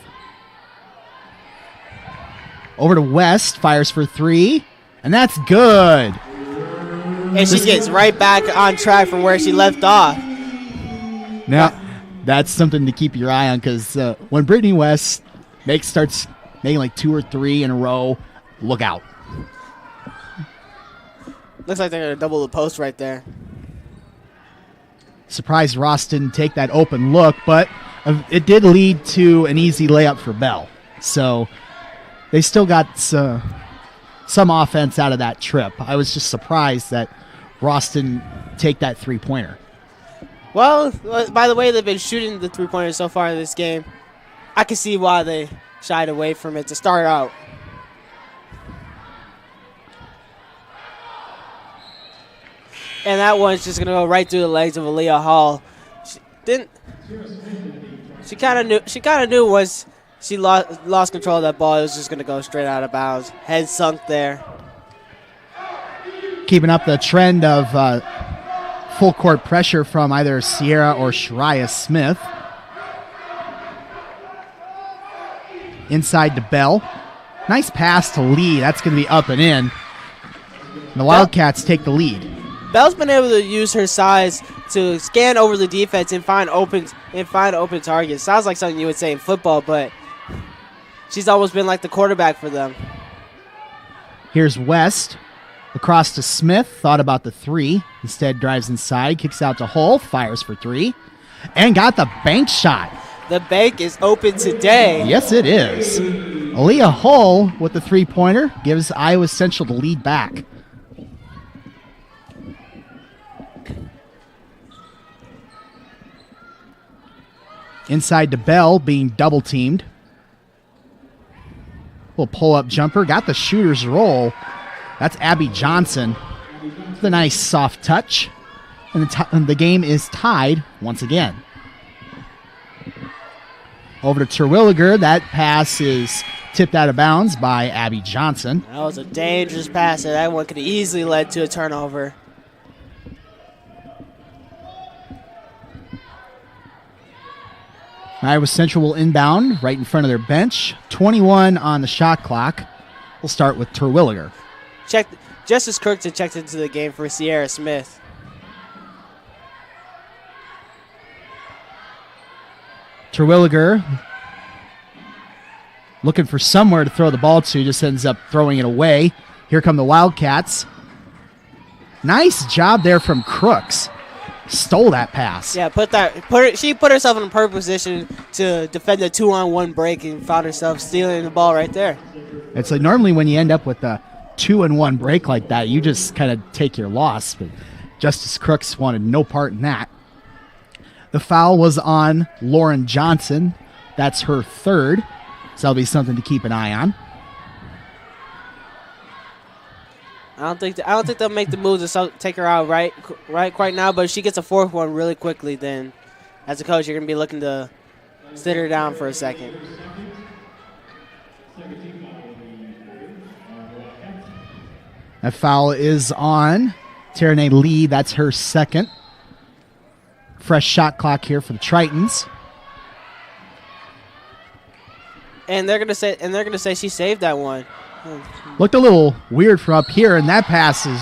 Over to West, fires for 3, and that's good. And she gets right back on track from where she left off. Now, that's something to keep your eye on because when Brittany West starts making like 2 or 3 in a row, look out. Looks like they're going to double the post right there. Surprised Ross didn't take that open look, but it did lead to an easy layup for Bell. So they still got some offense out of that trip. I was just surprised that Ross didn't take that 3-pointer. Well, by the way they've been shooting the 3-pointers so far in this game, I can see why they shied away from it to start out. And that one's just going to go right through the legs of Aaliyah Hall. She kind of knew once she lost control of that ball, it was just going to go straight out of bounds. Head sunk there. Keeping up the trend of full court pressure from either Sierra or Shariah Smith. Inside to Bell. Nice pass to Lee. That's going to be up and in. And the Wildcats take the lead. Bell's been able to use her size to scan over the defense and find open targets. Sounds like something you would say in football, but she's almost been like the quarterback for them. Here's West. Across to Smith. Thought about the 3. Instead drives inside. Kicks out to Hull. Fires for 3. And got the bank shot. The bank is open today. Yes, it is. Aaliyah Hull with the 3-pointer gives Iowa Central the lead back. Inside to Bell, being double-teamed. Little pull-up jumper. Got the shooter's roll. That's Abby Johnson with a nice soft touch. And the game is tied once again. Over to Terwilliger. That pass is tipped out of bounds by Abby Johnson. That was a dangerous pass. That one could have easily led to a turnover. Iowa Central will inbound right in front of their bench. 21 on the shot clock. We'll start with Terwilliger. Justice Crooks checked into the game for Sierra Smith. Terwilliger looking for somewhere to throw the ball to, just ends up throwing it away. Here come the Wildcats. Nice job there from Crooks. Stole that pass. Yeah, she put herself in a perfect position to defend a 2-on-1 break and found herself stealing the ball right there. It's like normally when you end up with a 2-on-1 break like that, you just kind of take your loss. But Justice Crooks wanted no part in that. The foul was on Lauren Johnson. That's her third. So that'll be something to keep an eye on. I don't think they'll make the move to take her out right quite now. But if she gets a fourth one really quickly, then as a coach, you're gonna be looking to sit her down for a second. That foul is on Terinay Lee. That's her second. Fresh shot clock here for the Tritons. And they're gonna say she saved that one. Looked a little weird from up here, and that pass is.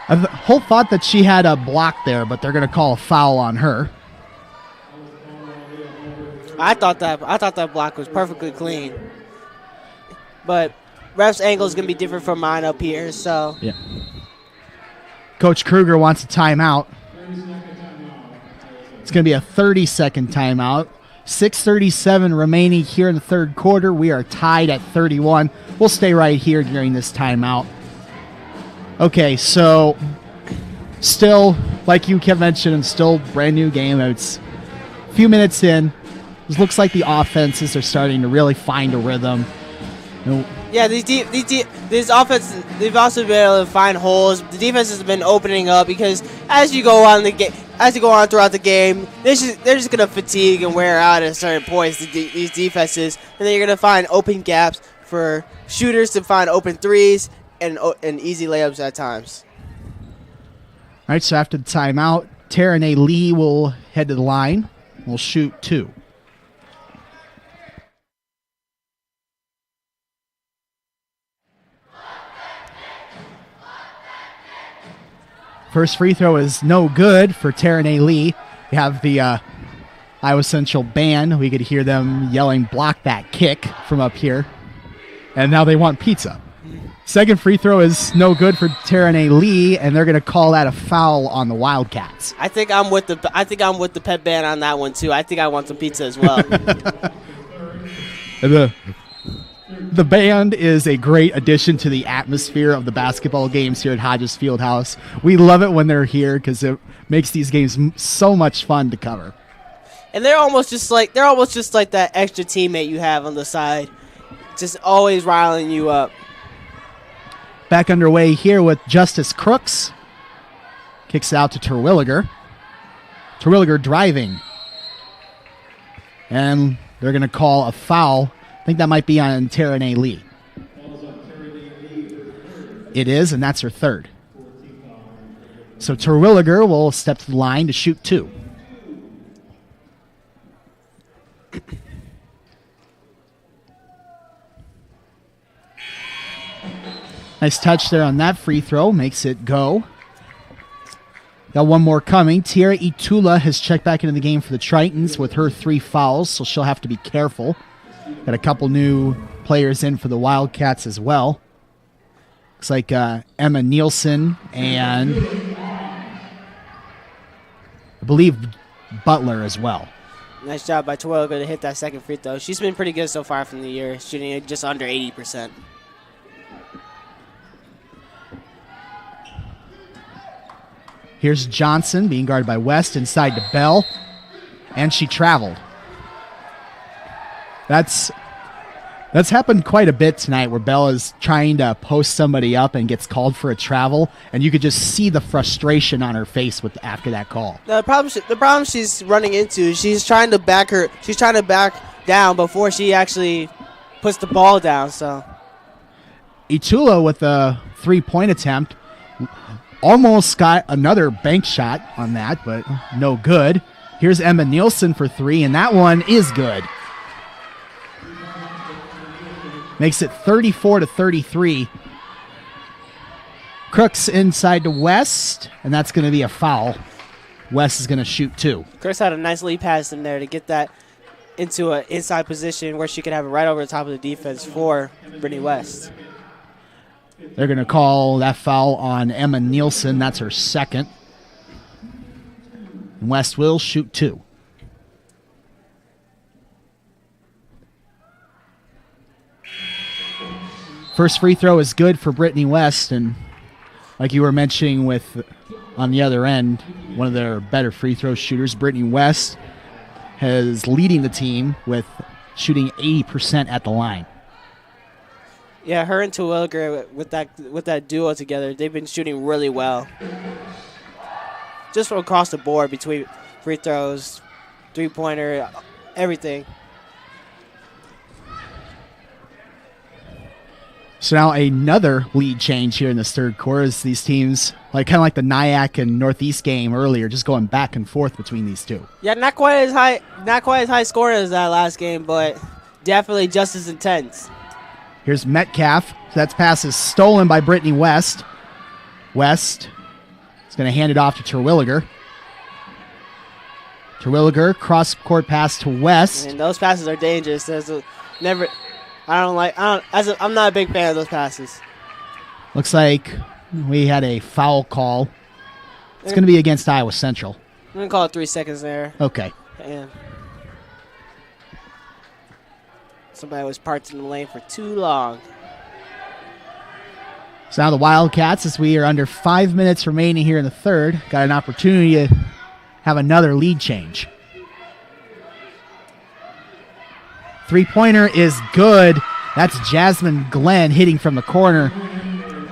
I whole thought that she had a block there, but they're gonna call a foul on her. I thought that block was perfectly clean, but ref's angle is gonna be different from mine up here. So yeah. Coach Kruger wants a timeout. It's going to be a 30-second timeout. 6:37 remaining here in the third quarter. We are tied at 31. We'll stay right here during this timeout. Okay, so still, like you kept mentioning, still brand new game. It's a few minutes in. It looks like the offenses are starting to really find a rhythm. Yeah, these offenses, they've also been able to find holes. The defense has been opening up because as you go on throughout the game, they're just gonna fatigue and wear out at certain points. These defenses, and then you're gonna find open gaps for shooters to find open threes and easy layups at times. All right, so after the timeout, Terinay Lee will head to the line. We'll shoot 2. First free throw is no good for Terinay Lee. We have the Iowa Central band. We could hear them yelling, "Block that kick," from up here. And now they want pizza. Second free throw is no good for Terinay Lee, and they're going to call that a foul on the Wildcats. I think I'm with the pet band on that one too. I think I want some pizza as well. The band is a great addition to the atmosphere of the basketball games here at Hodges Fieldhouse. We love it when they're here because it makes these games so much fun to cover. And they're almost just like that extra teammate you have on the side, just always riling you up. Back underway here with Justice Crooks. Kicks it out to Terwilliger. Terwilliger driving. And they're going to call a foul. I think that might be on Terinay Lee. It is, and that's her third. So Terwilliger will step to the line to shoot 2. Nice touch there on that free throw. Makes it go. Got one more coming. Tiara Itula has checked back into the game for the Tritons with her 3 fouls, so she'll have to be careful. Got a couple new players in for the Wildcats as well. Looks like Emma Nielsen and I believe Butler as well. Nice job by Terwilliger to hit that second free throw. She's been pretty good so far from the year, shooting at just under 80%. Here's Johnson being guarded by West inside to Bell, and she traveled. That's That's happened quite a bit tonight where Bella's trying to post somebody up and gets called for a travel, and you could just see the frustration on her face after that call. The problem she's running into, she's trying to back down before she actually puts the ball down. So Itula with a 3-point attempt. Almost got another bank shot on that, but no good. Here's Emma Nielsen for 3, and that one is good. Makes it 34-33. Crooks inside to West, and that's going to be a foul. West is going to shoot 2. Crooks had a nice lead pass in there to get that into an inside position where she could have it right over the top of the defense for Brittany West. They're going to call that foul on Emma Nielsen. That's her second. And West will shoot 2. First free throw is good for Brittany West, and like you were mentioning with on the other end, one of their better free throw shooters, Brittany West, is leading the team with shooting 80% at the line. Yeah, her and Terwilliger with that duo together, they've been shooting really well. Just from across the board between free throws, three-pointer, everything. So now another lead change here in this third quarter as these teams, kind of like the Nyack and Northeast game earlier, just going back and forth between these two. Yeah, not quite as high scoring as that last game, but definitely just as intense. Here's Metcalf. That pass is stolen by Brittany West. West is going to hand it off to Terwilliger. Terwilliger, cross-court pass to West. And those passes are dangerous. I'm not a big fan of those passes. Looks like we had a foul call. It's going to be against Iowa Central. I'm going to call it 3 seconds there. Okay. And somebody was parked in the lane for too long. So now the Wildcats, as we are under 5 minutes remaining here in the third, got an opportunity to have another lead change. Three-pointer is good. That's Jasmine Glenn hitting from the corner.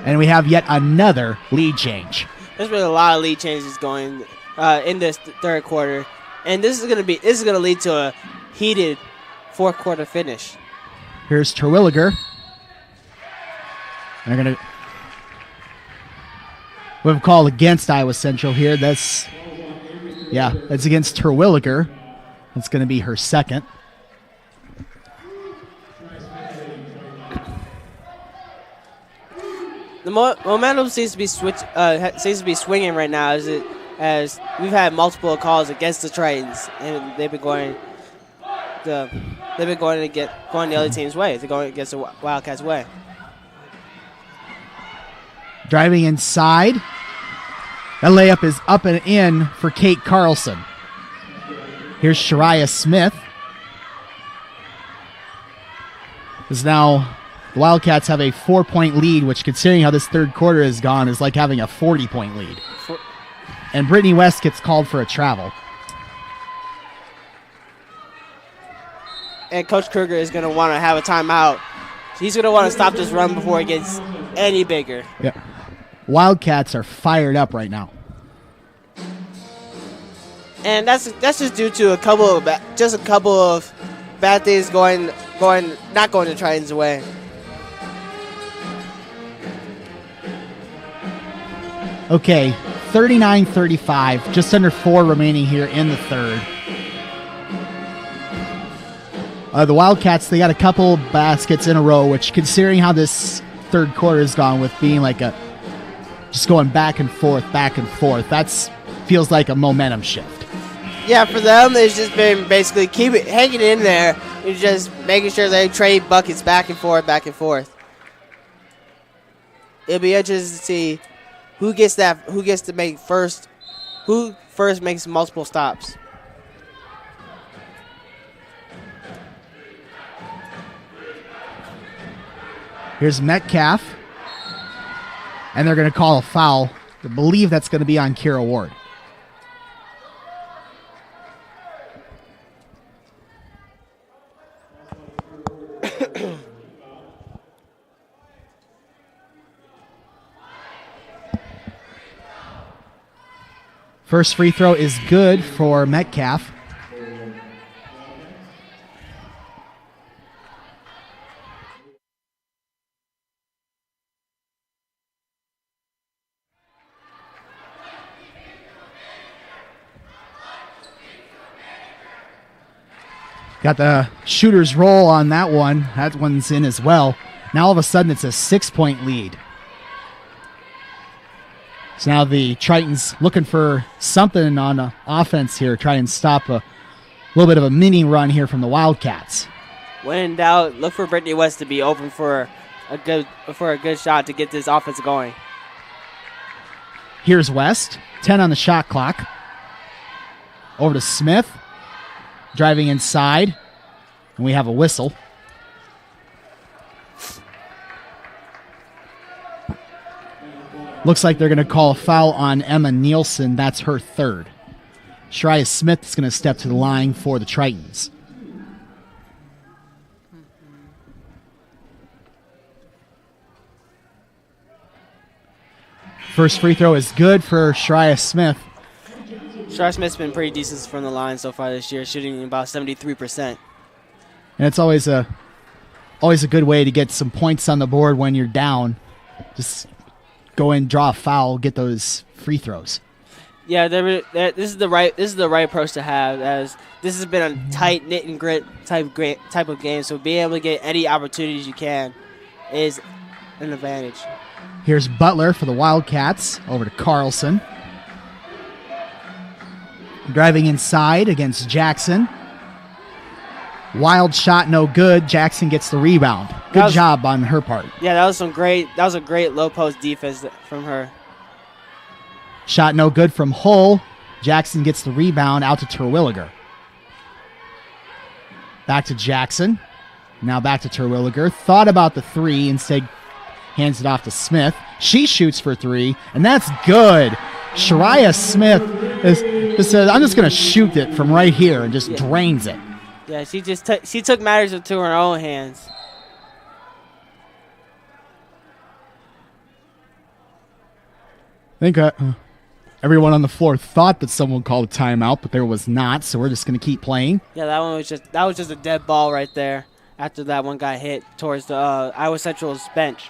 And we have yet another lead change. There's been a lot of lead changes going in this third quarter. And this is going to lead to a heated fourth quarter finish. Here's Terwilliger. And they're going to we have a call against Iowa Central here. That's against Terwilliger. That's going to be her second. The momentum seems to be swinging right now as we've had multiple calls against the Tritons, and they've been going the other team's way. They're going against the Wildcats' way. Driving inside. That layup is up and in for Kate Carlson. Here's Shariah Smith. Is now the Wildcats have a 4-point lead, which, considering how this third quarter has gone, is like having a 40-point lead. And Brittany West gets called for a travel. And Coach Kruger is going to want to have a timeout. He's going to want to stop this run before it gets any bigger. Yeah. Wildcats are fired up right now. And that's just due to a couple of bad things not going the Tritons' way. Okay, 39-35, just under 4 remaining here in the third. The Wildcats, they got a couple baskets in a row, which, considering how this third quarter has gone with being just going back and forth, that feels like a momentum shift. Yeah, for them, it's just been basically hanging in there and just making sure they trade buckets back and forth. It'll be interesting to see who first makes multiple stops. Here's Metcalf. And they're going to call a foul. I believe that's going to be on Kira Ward. First free throw is good for Metcalf. Got the shooter's roll on that one. That one's in as well. Now all of a sudden it's a 6-point lead. So now the Tritons looking for something on offense here, try and stop a little bit of a mini run here from the Wildcats. When in doubt, look for Brittany West to be open for a good shot to get this offense going. Here's West, 10 on the shot clock. Over to Smith. Driving inside, and we have a whistle. Looks like they're going to call a foul on Emma Nielsen. That's her third. Shariah Smith is going to step to the line for the Tritons. First free throw is good for Shariah Smith. Shariah Smith's been pretty decent from the line so far this year, shooting about 73%. And it's always a good way to get some points on the board when you're down. Just go in, draw a foul, get those free throws. Yeah, this is the right approach to have, as this has been a tight knit and grit type of game. So being able to get any opportunities you can is an advantage. Here's Butler for the Wildcats over to Carlson. Driving inside against Jackson. Wild shot, no good. Jackson gets the rebound. Good job on her part. Yeah, that was a great low post defense from her. Shot no good from Hull. Jackson gets the rebound out to Terwilliger. Back to Jackson. Now back to Terwilliger. Thought about the three, instead hands it off to Smith. She shoots for three, and that's good. Shariah Smith says, I'm just going to shoot it from right here, and just drains it. Yeah, she took matters into her own hands. I think everyone on the floor thought that someone called a timeout, but there was not, so we're just going to keep playing. Yeah, that was just a dead ball right there after that one got hit towards the Iowa Central's bench.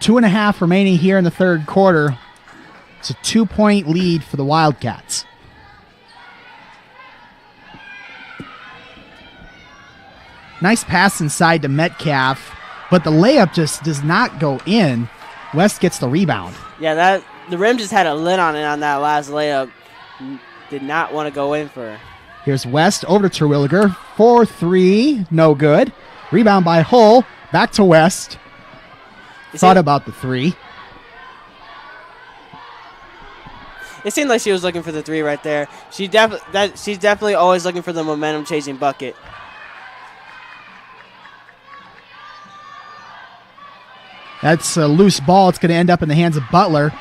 2.5 remaining here in the third quarter. It's a 2-point lead for the Wildcats. Nice pass inside to Metcalf, but the layup just does not go in. West gets the rebound. Yeah, the rim just had a lid on it on that last layup. Did not want to go in for her. Here's West over to Terwilliger. 4-3, no good. Rebound by Hull. Back to West. Thought about the three. It seemed like she was looking for the three right there. She's definitely always looking for the momentum chasing bucket. That's a loose ball. It's going to end up in the hands of Butler.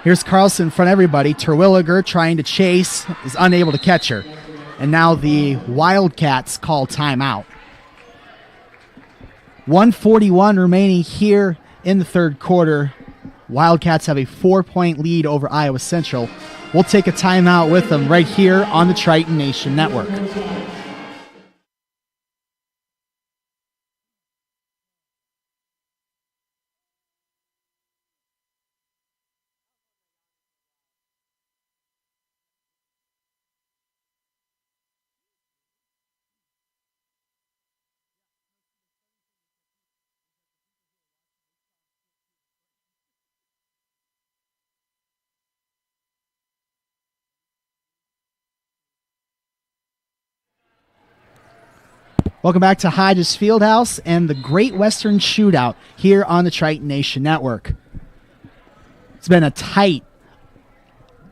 Here's Carlson in front of everybody. Terwilliger trying to chase, is unable to catch her. And now the Wildcats call timeout. 1:41 remaining here in the third quarter. Wildcats have a 4-point lead over Iowa Central. We'll take a timeout with them right here on the Triton Nation Network. Welcome back to Hodges Fieldhouse and the Great Western Shootout here on the Triton Nation Network. It's been a tight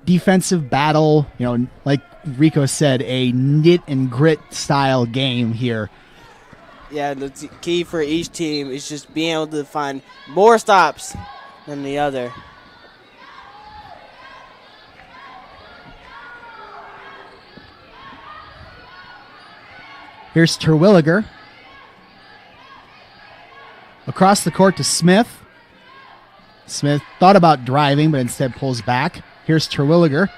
defensive battle, like Rico said, a knit and grit style game here. Yeah, the key for each team is just being able to find more stops than the other. Here's Terwilliger. Across the court to Smith. Smith thought about driving, but instead pulls back. Here's Terwilliger.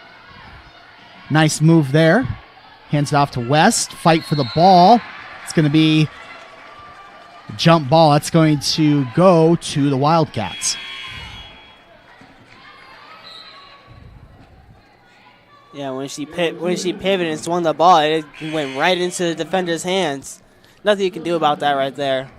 Nice move there. Hands it off to West. Fight for the ball. It's going to be a jump ball. That's going to go to the Wildcats. Yeah, when she pivoted and swung the ball, it went right into the defender's hands. Nothing you can do about that right there.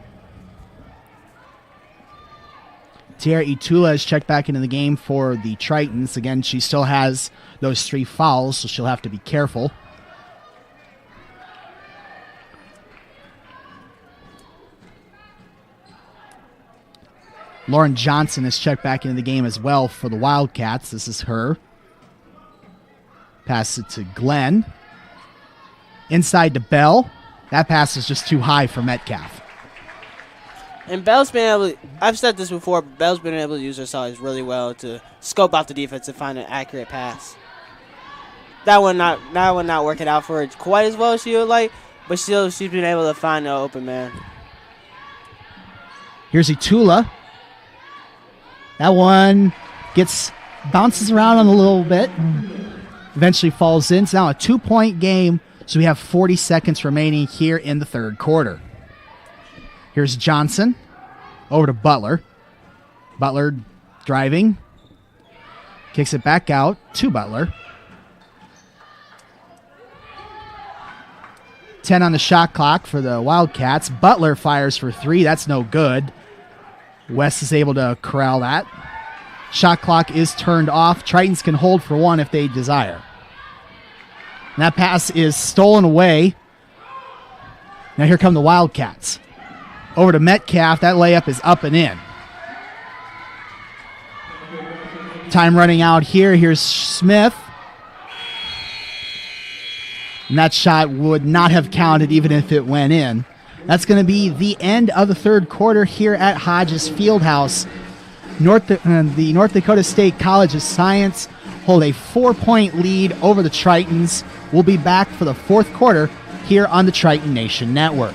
Tiara Itula is checked back into the game for the Tritons. Again, she still has those 3 fouls, so she'll have to be careful. Lauren Johnson is checked back into the game as well for the Wildcats. This is her. Pass it to Glenn. Inside to Bell. That pass is just too high for Metcalf. And Bell's been able to, I've said this before, but Bell's been able to use her size really well to scope out the defense and find an accurate pass. That one not working out for her quite as well as she would like, but still she's been able to find an open man. Here's Itula. That one bounces around on a little bit. Eventually falls in. It's now a 2-point game, so we have 40 seconds remaining here in the third quarter. Here's Johnson. Over to Butler. Butler driving. Kicks it back out to Butler. 10 on the shot clock for the Wildcats. Butler fires for 3. That's no good. West is able to corral that. Shot clock is turned off. Tritons can hold for 1 if they desire. And that pass is stolen away. Now here come the Wildcats. Over to Metcalf. That layup is up and in. Time running out here. Here's Smith. And that shot would not have counted even if it went in. That's going to be the end of the third quarter here at Hodges Fieldhouse. The North Dakota State College of Science hold a 4-point lead over the Tritons. We'll be back for the fourth quarter here on the Triton Nation Network.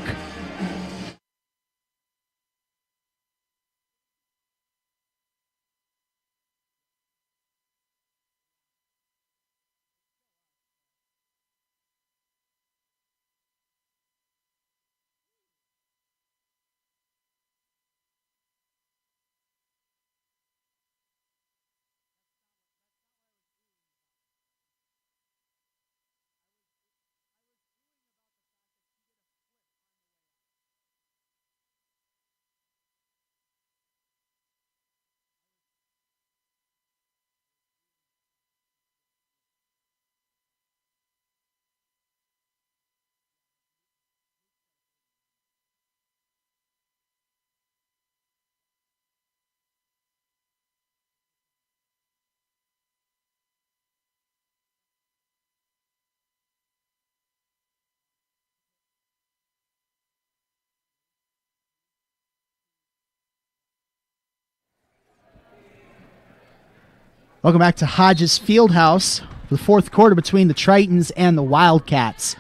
Welcome back to Hodges Fieldhouse for the fourth quarter between the Tritons and the Wildcats.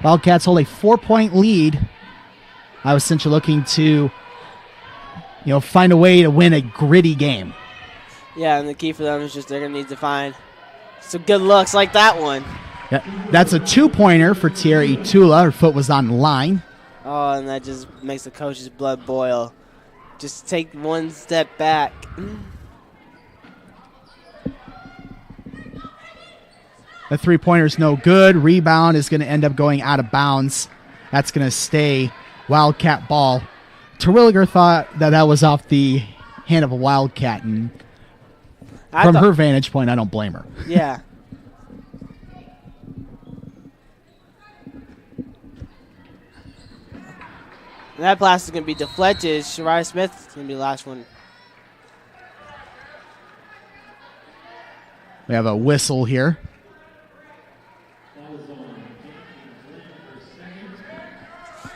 Wildcats hold a 4-point lead. I was essentially looking to, find a way to win a gritty game. Yeah, and the key for them is just they're going to need to find some good looks like that one. Yeah, that's a 2-pointer for Tiara Itula. Her foot was on the line. Oh, and that just makes the coach's blood boil. Just take one step back. The 3-pointer is no good. Rebound is going to end up going out of bounds. That's going to stay Wildcat ball. Terwilliger thought that was off the hand of a Wildcat, and from her vantage point, I don't blame her. Yeah. And that pass is going to be deflected. Shariah Smith is going to be the last one. We have a whistle here.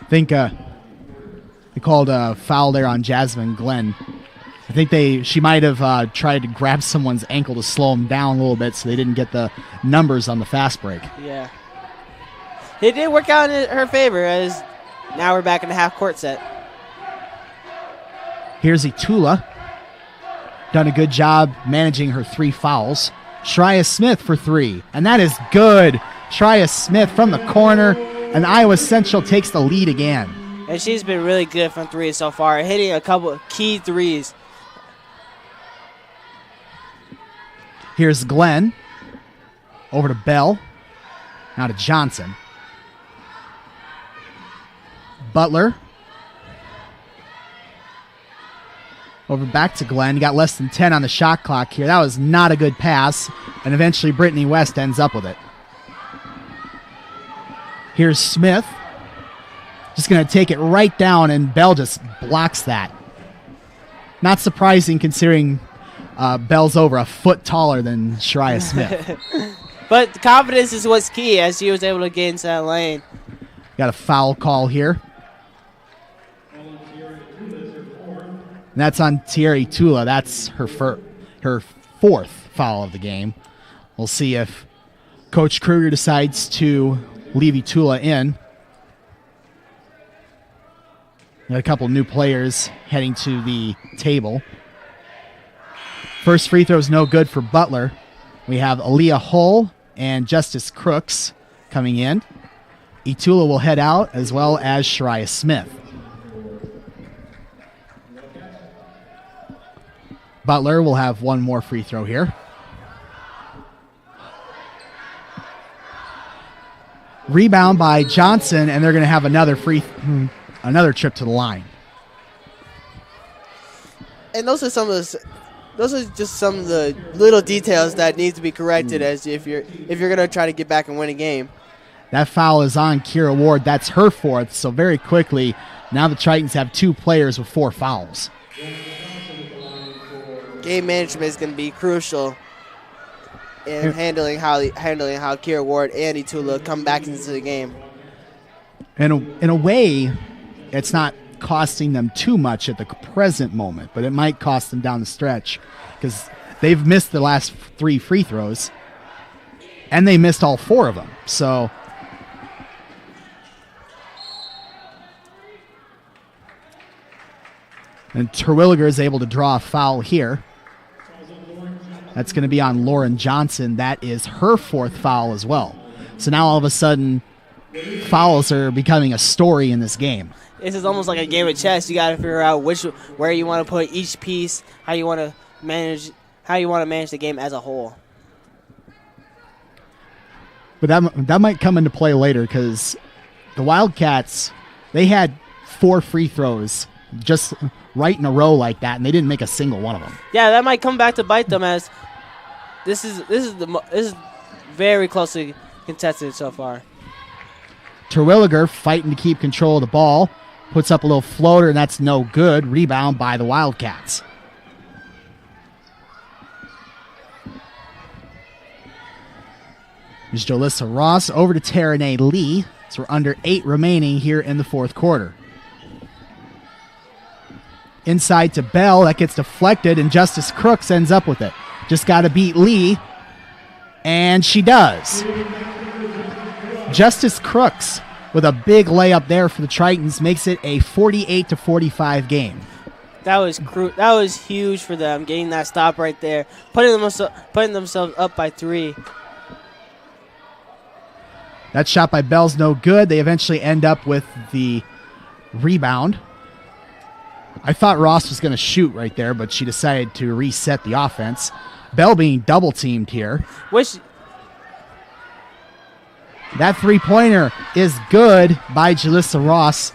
I think they called a foul there on Jasmine Glenn. I think she might have tried to grab someone's ankle to slow them down a little bit so they didn't get the numbers on the fast break. Yeah. It did work out in her favor as now we're back in the half-court set. Here's Itula. done a good job managing her 3 fouls. Shreya Smith for 3, and that is good. Shreya Smith from the corner, and Iowa Central takes the lead again. And she's been really good from 3 so far, hitting a couple of key threes. Here's Glenn. Over to Bell. Now to Johnson. Butler. Over back to Glenn. Got less than 10 on the shot clock here. That was not a good pass. And eventually Brittany West ends up with it. Here's Smith. Just going to take it right down, and Bell just blocks that. Not surprising considering Bell's over a foot taller than Shreya Smith. But confidence is what's key as she was able to get into that lane. Got a foul call here. And that's on Thierry Tula. That's her 4th foul of the game. We'll see if Coach Kruger decides to leave Tula in. Got a couple new players heading to the table. First free throw is no good for Butler. We have Aaliyah Hull and Justice Crooks coming in. Itula will head out, as well as Shreya Smith. Butler will have one more free throw here. Rebound by Johnson, and they're going to have another trip to the line. And those are just some of the little details that need to be corrected as if you're going to try to get back and win a game. That foul is on Kira Ward. That's her 4th. So very quickly, now the Tritons have 2 players with 4 fouls. Game management is going to be crucial in handling how Kira Ward and Itula come back into the game. And in a way, it's not costing them too much at the present moment, but it might cost them down the stretch because they've missed the last 3 free throws, and they missed all 4 of them. So and Terwilliger is able to draw a foul here. That's going to be on Lauren Johnson. That is her 4th foul as well. So now all of a sudden, fouls are becoming a story in this game. This is almost like a game of chess. You got to figure out where you want to put each piece, how you want to manage the game as a whole. But that might come into play later because the Wildcats, they had 4 free throws just right in a row like that, and they didn't make a single one of them. Yeah, that might come back to bite them as this is very closely contested so far. Terwilliger fighting to keep control of the ball. Puts up a little floater, and that's no good. Rebound by the Wildcats. There's Jolissa Ross over to Taranay Lee. So we're under 8 remaining here in the 4th quarter. Inside to Bell. That gets deflected, and Justice Crooks ends up with it. Just got to beat Lee, and she does. Justice Crooks with a big layup there for the Tritons makes it a 48-45 game. That was huge for them, getting that stop right there, putting themselves up by 3. That shot by Bell's no good. They eventually end up with the rebound. I thought Ross was going to shoot right there, but she decided to reset the offense. Bell being double-teamed here. That three-pointer is good by Jalissa Ross.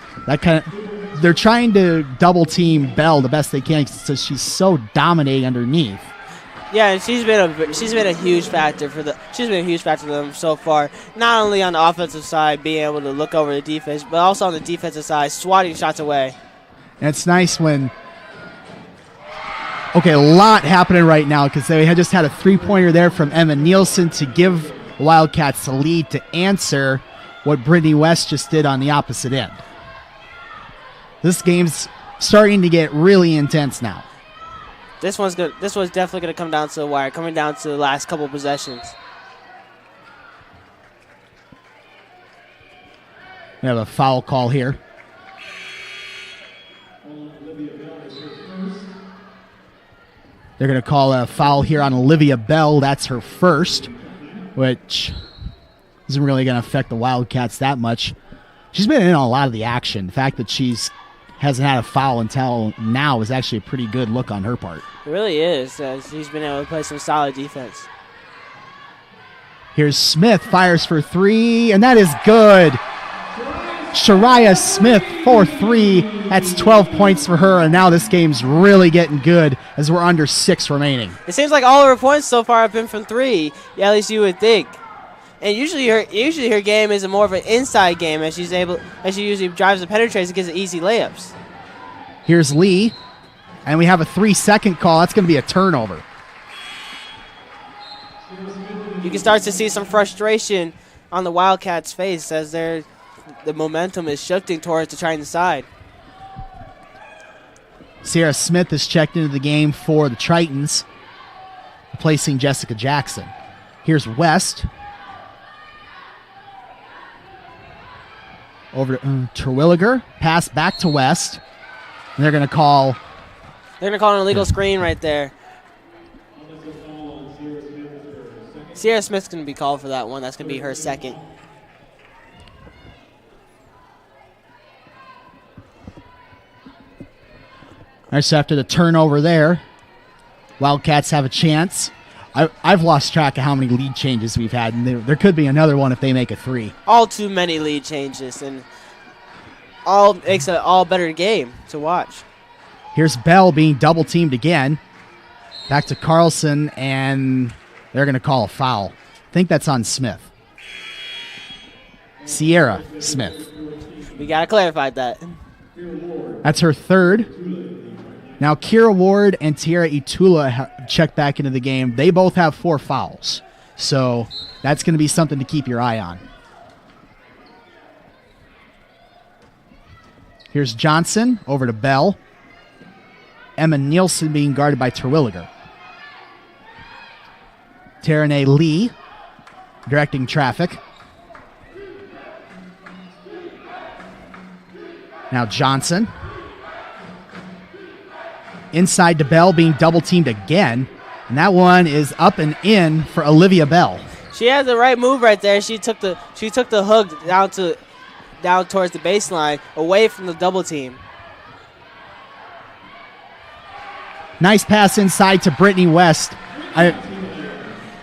They're trying to double-team Bell the best they can because she's so dominating underneath. Yeah, and she's been a huge factor for them so far. Not only on the offensive side, being able to look over the defense, but also on the defensive side, swatting shots away. And it's nice when. Okay, a lot happening right now because they had just had a three-pointer there from Emma Nielsen to give the Wildcats the lead to answer what Brittany West just did on the opposite end. This game's starting to get really intense now. This one's good. This one's definitely going to come down to the wire, coming down to the last couple possessions. We have a foul call here. They're going to call a foul here on Olivia Bell. That's her first, which isn't really going to affect the Wildcats that much. She's been in on a lot of the action. The fact that hasn't had a foul until now is actually a pretty good look on her part. It really is. She's been able to play some solid defense. Here's Smith, fires for three, and that is good. Shariah Smith, 4-3. That's 12 points for her, and now this game's really getting good as we're under 6 remaining. It seems like all of her points so far have been from 3. Yeah, at least you would think. And usually her game is more of an inside game as she usually drives and penetrates and gets easy layups. Here's Lee, and we have a 3-second call. That's going to be a turnover. You can start to see some frustration on the Wildcats' face as the momentum is shifting towards the Triton side. Sierra Smith has checked into the game for the Tritons, replacing Jessica Jackson. Here's West. Over to Terwilliger. Pass back to West. And they're going to call... an illegal screen right there. Sierra Smith's going to be called for that one. That's going to be her second. All right, so after the turnover there, Wildcats have a chance. I've lost track of how many lead changes we've had, and there could be another one if they make a 3. All too many lead changes, and all makes an all better game to watch. Here's Bell being double-teamed again. Back to Carlson, and they're going to call a foul. I think that's on Smith. Sierra Smith. We got to clarify that. That's her third. Now, Kira Ward and Tiara Itula checked back into the game. They both have 4 fouls. So that's going to be something to keep your eye on. Here's Johnson over to Bell. Emma Nielsen being guarded by Terwilliger. Taranae Lee directing traffic. Now Johnson. Inside to Bell, being double-teamed again. And that one is up and in for Olivia Bell. She had the right move right there. She took the hook down towards the baseline, away from the double team. Nice pass inside to Brittany West.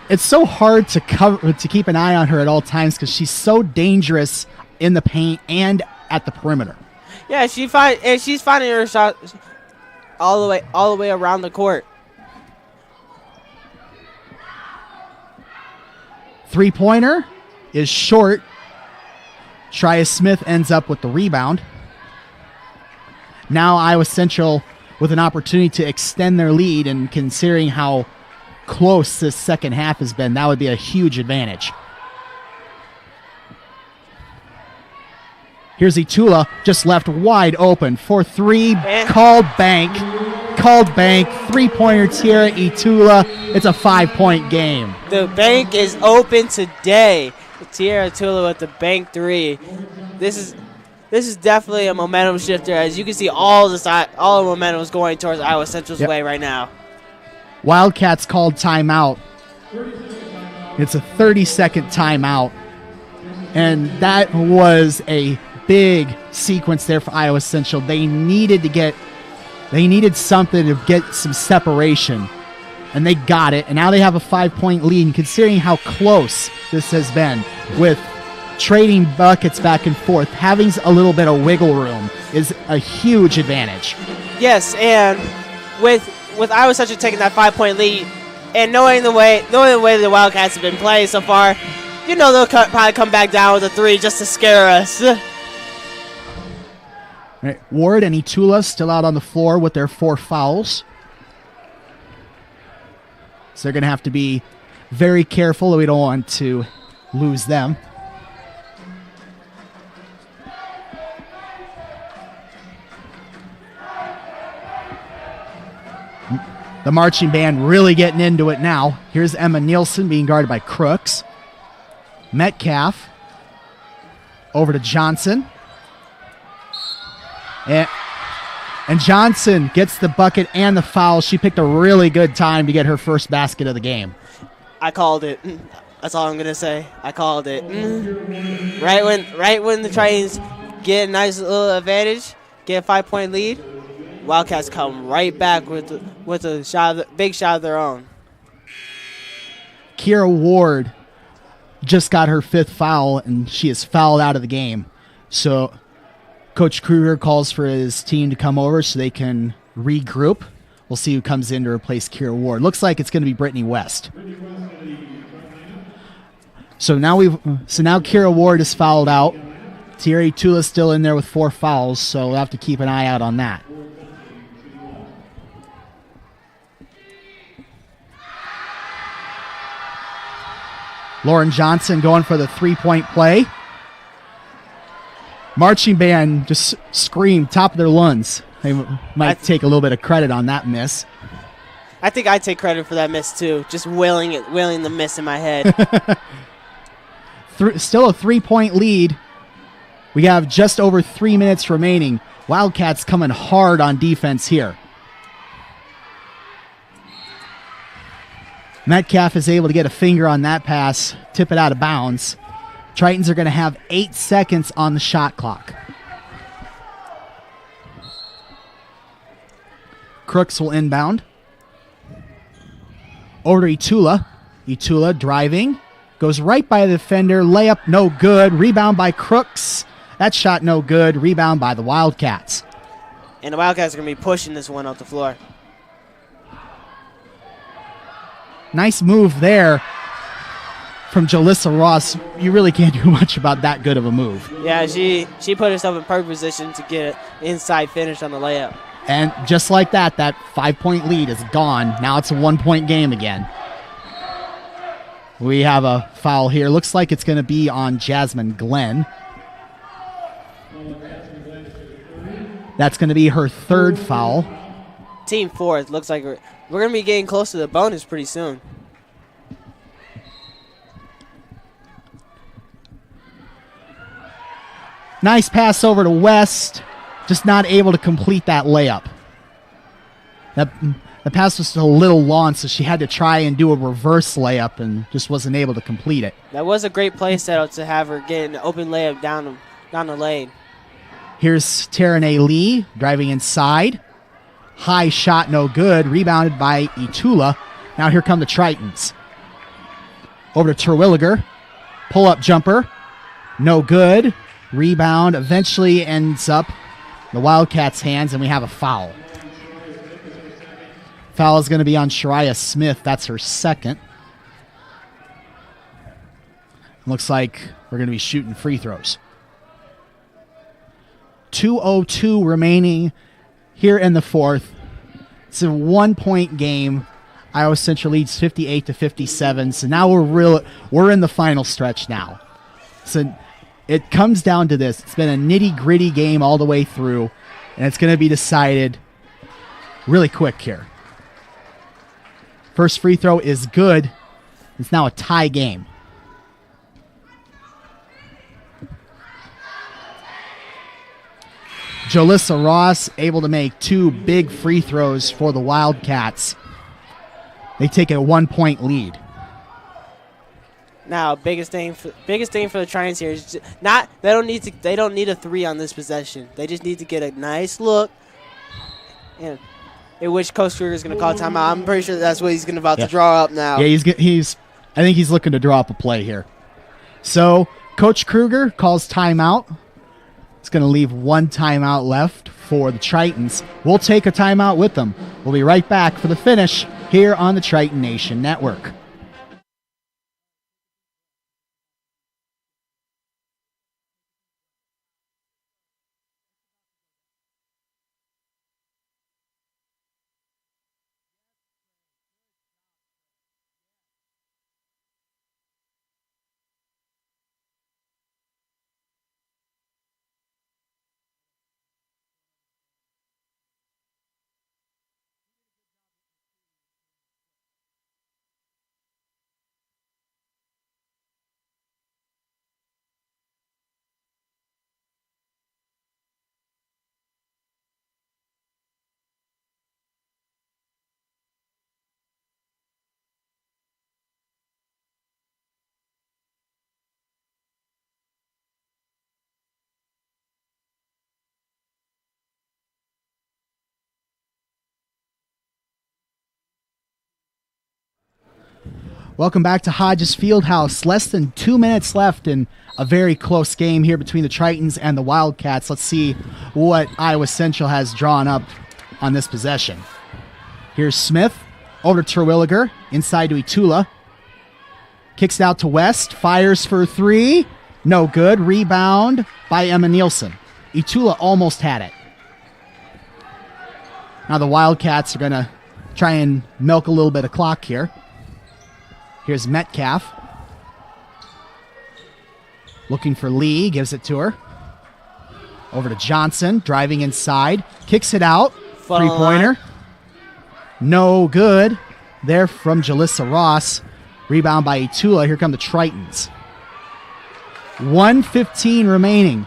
It's so hard to keep an eye on her at all times because she's so dangerous in the paint and at the perimeter. Yeah, she's finding her shot all the way around the court. 3-pointer is short. Shariah Smith ends up with the rebound. Now Iowa Central with an opportunity to extend their lead, and considering how close this second half has been, that would be a huge advantage. Here's Itula, just left wide open for 3, called bank. 3-pointer Tiara Itula. It's a 5-point game. The bank is open today. Tiara Itula with the bank 3. This is definitely a momentum shifter. As you can see, all the momentum is going towards Iowa Central's way right now. Wildcats called timeout. It's a 30-second timeout. And that was a big sequence there for Iowa Central. They needed something to get some separation, and they got it. And now they have a 5-point lead. And considering how close this has been, with trading buckets back and forth, having a little bit of wiggle room is a huge advantage. Yes, and with Iowa Central taking that 5-point lead, and knowing the way the Wildcats have been playing so far, you know they'll probably come back down with a 3 just to scare us. Right. Ward and Itula still out on the floor with their 4 fouls. So they're going to have to be very careful. We don't want to lose them. The marching band really getting into it now. Here's Emma Nielsen being guarded by Crooks. Metcalf over to Johnson. And And Johnson gets the bucket and the foul. She picked a really good time to get her first basket of the game. I called it. That's all I'm gonna say. I called it. Right when the Tritons get a nice little advantage, get a 5-point lead, Wildcats come right back with a big shot of their own. Kira Ward just got her 5th foul, and she is fouled out of the game. So Coach Kruger calls for his team to come over so they can regroup. We'll see who comes in to replace Kira Ward. Looks like it's going to be Brittany West. So now Kira Ward is fouled out. Thierry Tula's still in there with 4 fouls, so we'll have to keep an eye out on that. Lauren Johnson going for the 3-point play. Marching band just screamed top of their lungs. They might take a little bit of credit on that miss. I think I take credit for that miss too. Just willing the miss in my head. Still a 3-point lead. We have just over 3 minutes remaining. Wildcats coming hard on defense here. Metcalf is able to get a finger on that pass, tip it out of bounds. Tritons are going to have 8 seconds on the shot clock. Crooks will inbound. Over to Itula. Itula driving. Goes right by the defender. Layup no good. Rebound by Crooks. That shot no good. Rebound by the Wildcats. And the Wildcats are going to be pushing this one off the floor. Nice move there from Jalissa Ross. You really can't do much about that good of a move. Yeah, she put herself in perfect position to get an inside finish on the layup. And just like that 5-point lead is gone. Now it's a 1-point game again. We have a foul here. Looks like it's going to be on Jasmine Glenn. That's going to be her 3rd foul. Team 4th. Looks like we're going to be getting close to the bonus pretty soon. Nice pass over to West. Just not able to complete that layup. The pass was a little long, so she had to try and do a reverse layup and just wasn't able to complete it. That was a great play setup to have her get an open layup down the lane. Here's Taranay Lee driving inside. High shot, no good. Rebounded by Itula. Now here come the Tritons. Over to Terwilliger. Pull-up jumper. No good. Rebound eventually ends up in the Wildcats' hands, and we have a foul. Foul is going to be on Shariah Smith. That's her 2nd. Looks like we're going to be shooting free throws. 2:02 remaining here in the 4th. It's a 1-point game. Iowa Central leads 58-57. So now we're in the final stretch now. So it comes down to this. It's been a nitty-gritty game all the way through, and it's going to be decided really quick here. First free throw is good. It's now a tie game. Jalissa Ross able to make 2 big free throws for the Wildcats. They take a 1-point lead. Now, biggest thing for the Tritons here is they don't need a 3 on this possession. They just need to get a nice look, and in which Coach Kruger is going to call timeout. I'm pretty sure that's what he's about to draw up now. Yeah, I think he's looking to draw up a play here. So Coach Kruger calls timeout. It's going to leave 1 timeout left for the Tritons. We'll take a timeout with them. We'll be right back for the finish here on the Triton Nation Network. Welcome back to Hodges Fieldhouse. Less than 2 minutes left in a very close game here between the Tritons and the Wildcats. Let's see what Iowa Central has drawn up on this possession. Here's Smith over to Terwilliger, inside to Itula. Kicks it out to West, fires for three. No good. Rebound by Emma Nielsen. Itula almost had it. Now the Wildcats are going to try and milk a little bit of clock here. Here's Metcalf. Looking for Lee, gives it to her. Over to Johnson, driving inside. Kicks it out. Three-pointer. No good. There from Jalissa Ross. Rebound by Itula. Here come the Tritons. 1:15 remaining.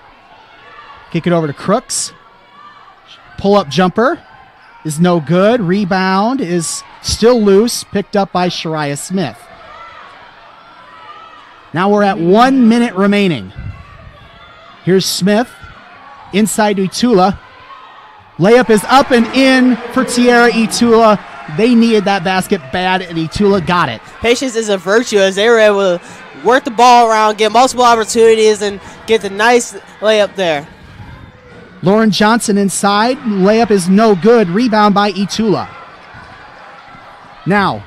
Kick it over to Crooks. Pull-up jumper is no good. Rebound is still loose. Picked up by Shariah Smith. Now we're at 1 minute remaining. Here's Smith. Inside to Itula. Layup is up and in for Tierra Itula. They needed that basket bad, and Itula got it. Patience is a virtue as they were able to work the ball around, get multiple opportunities, and get the nice layup there. Lauren Johnson inside. Layup is no good. Rebound by Itula. Now,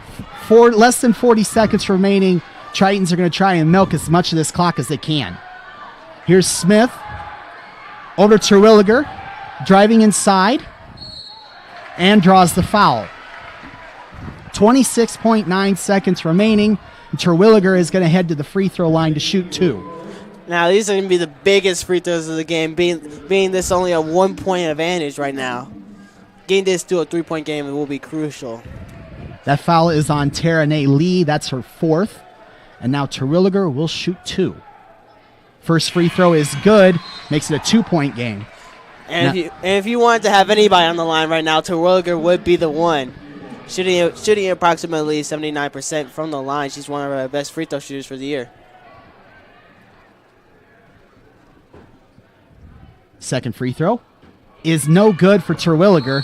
for less than 40 seconds remaining, Tritons are going to try and milk as much of this clock as they can. Here's Smith. Over to Terwilliger. Driving inside. And draws the foul. 26.9 seconds remaining. Terwilliger is going to head to the free throw line to shoot two. Now, these are going to be the biggest free throws of the game, being this only a 1 point advantage right now. Getting this to a 3-point game will be crucial. That foul is on Tara-Nay Lee. That's her fourth. And now Terwilliger will shoot two. First free throw is good. Makes it a 2-point game. And if you wanted to have anybody on the line right now, Terwilliger would be the one. Shooting approximately 79% from the line. She's one of our best free throw shooters for the year. Second free throw is no good for Terwilliger.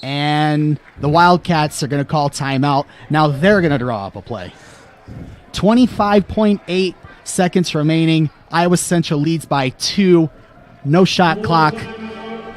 And the Wildcats are going to call timeout. Now they're going to draw up a play. 25.8 seconds remaining. Iowa Central leads by 2. No shot clock.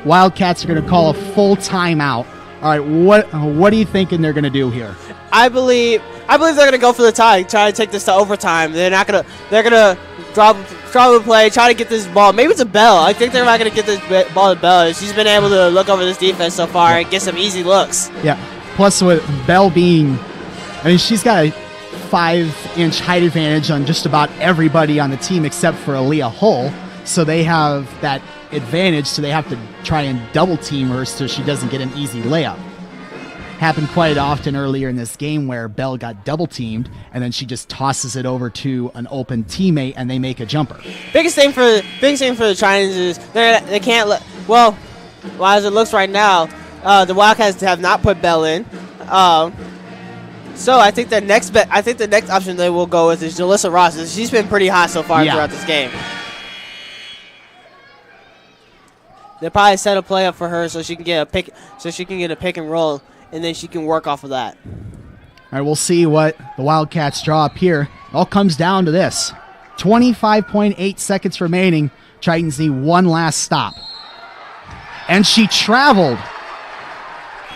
Wildcats are going to call a full timeout. All right, what are you thinking they're going to do here? I believe they're going to go for the tie, try to take this to overtime. They're going to drop a play, try to get this ball. Maybe it's a Bell. I think they're not going to get this ball to Bell. She's been able to look over this defense so far and get some easy looks. Yeah. Plus with Bell being, she's got a 5-inch height advantage on just about everybody on the team except for Aaliyah Hull. So they have that advantage, so they have to try and double team her so she doesn't get an easy layup. Happened quite often earlier in this game where Bell got double teamed and then she just tosses it over to an open teammate and they make a jumper. Biggest thing for the Tritons is they can't let, well as it looks right now, the Wildcats have not put Bell in. So I think the next option they will go with is Jalissa Ross. She's been pretty hot so far throughout this game. They'll probably set a play up for her so she can get a pick and roll, and then she can work off of that. All right, we'll see what the Wildcats draw up here. It all comes down to this. 25.8 seconds remaining. Tritons need one last stop. And she traveled.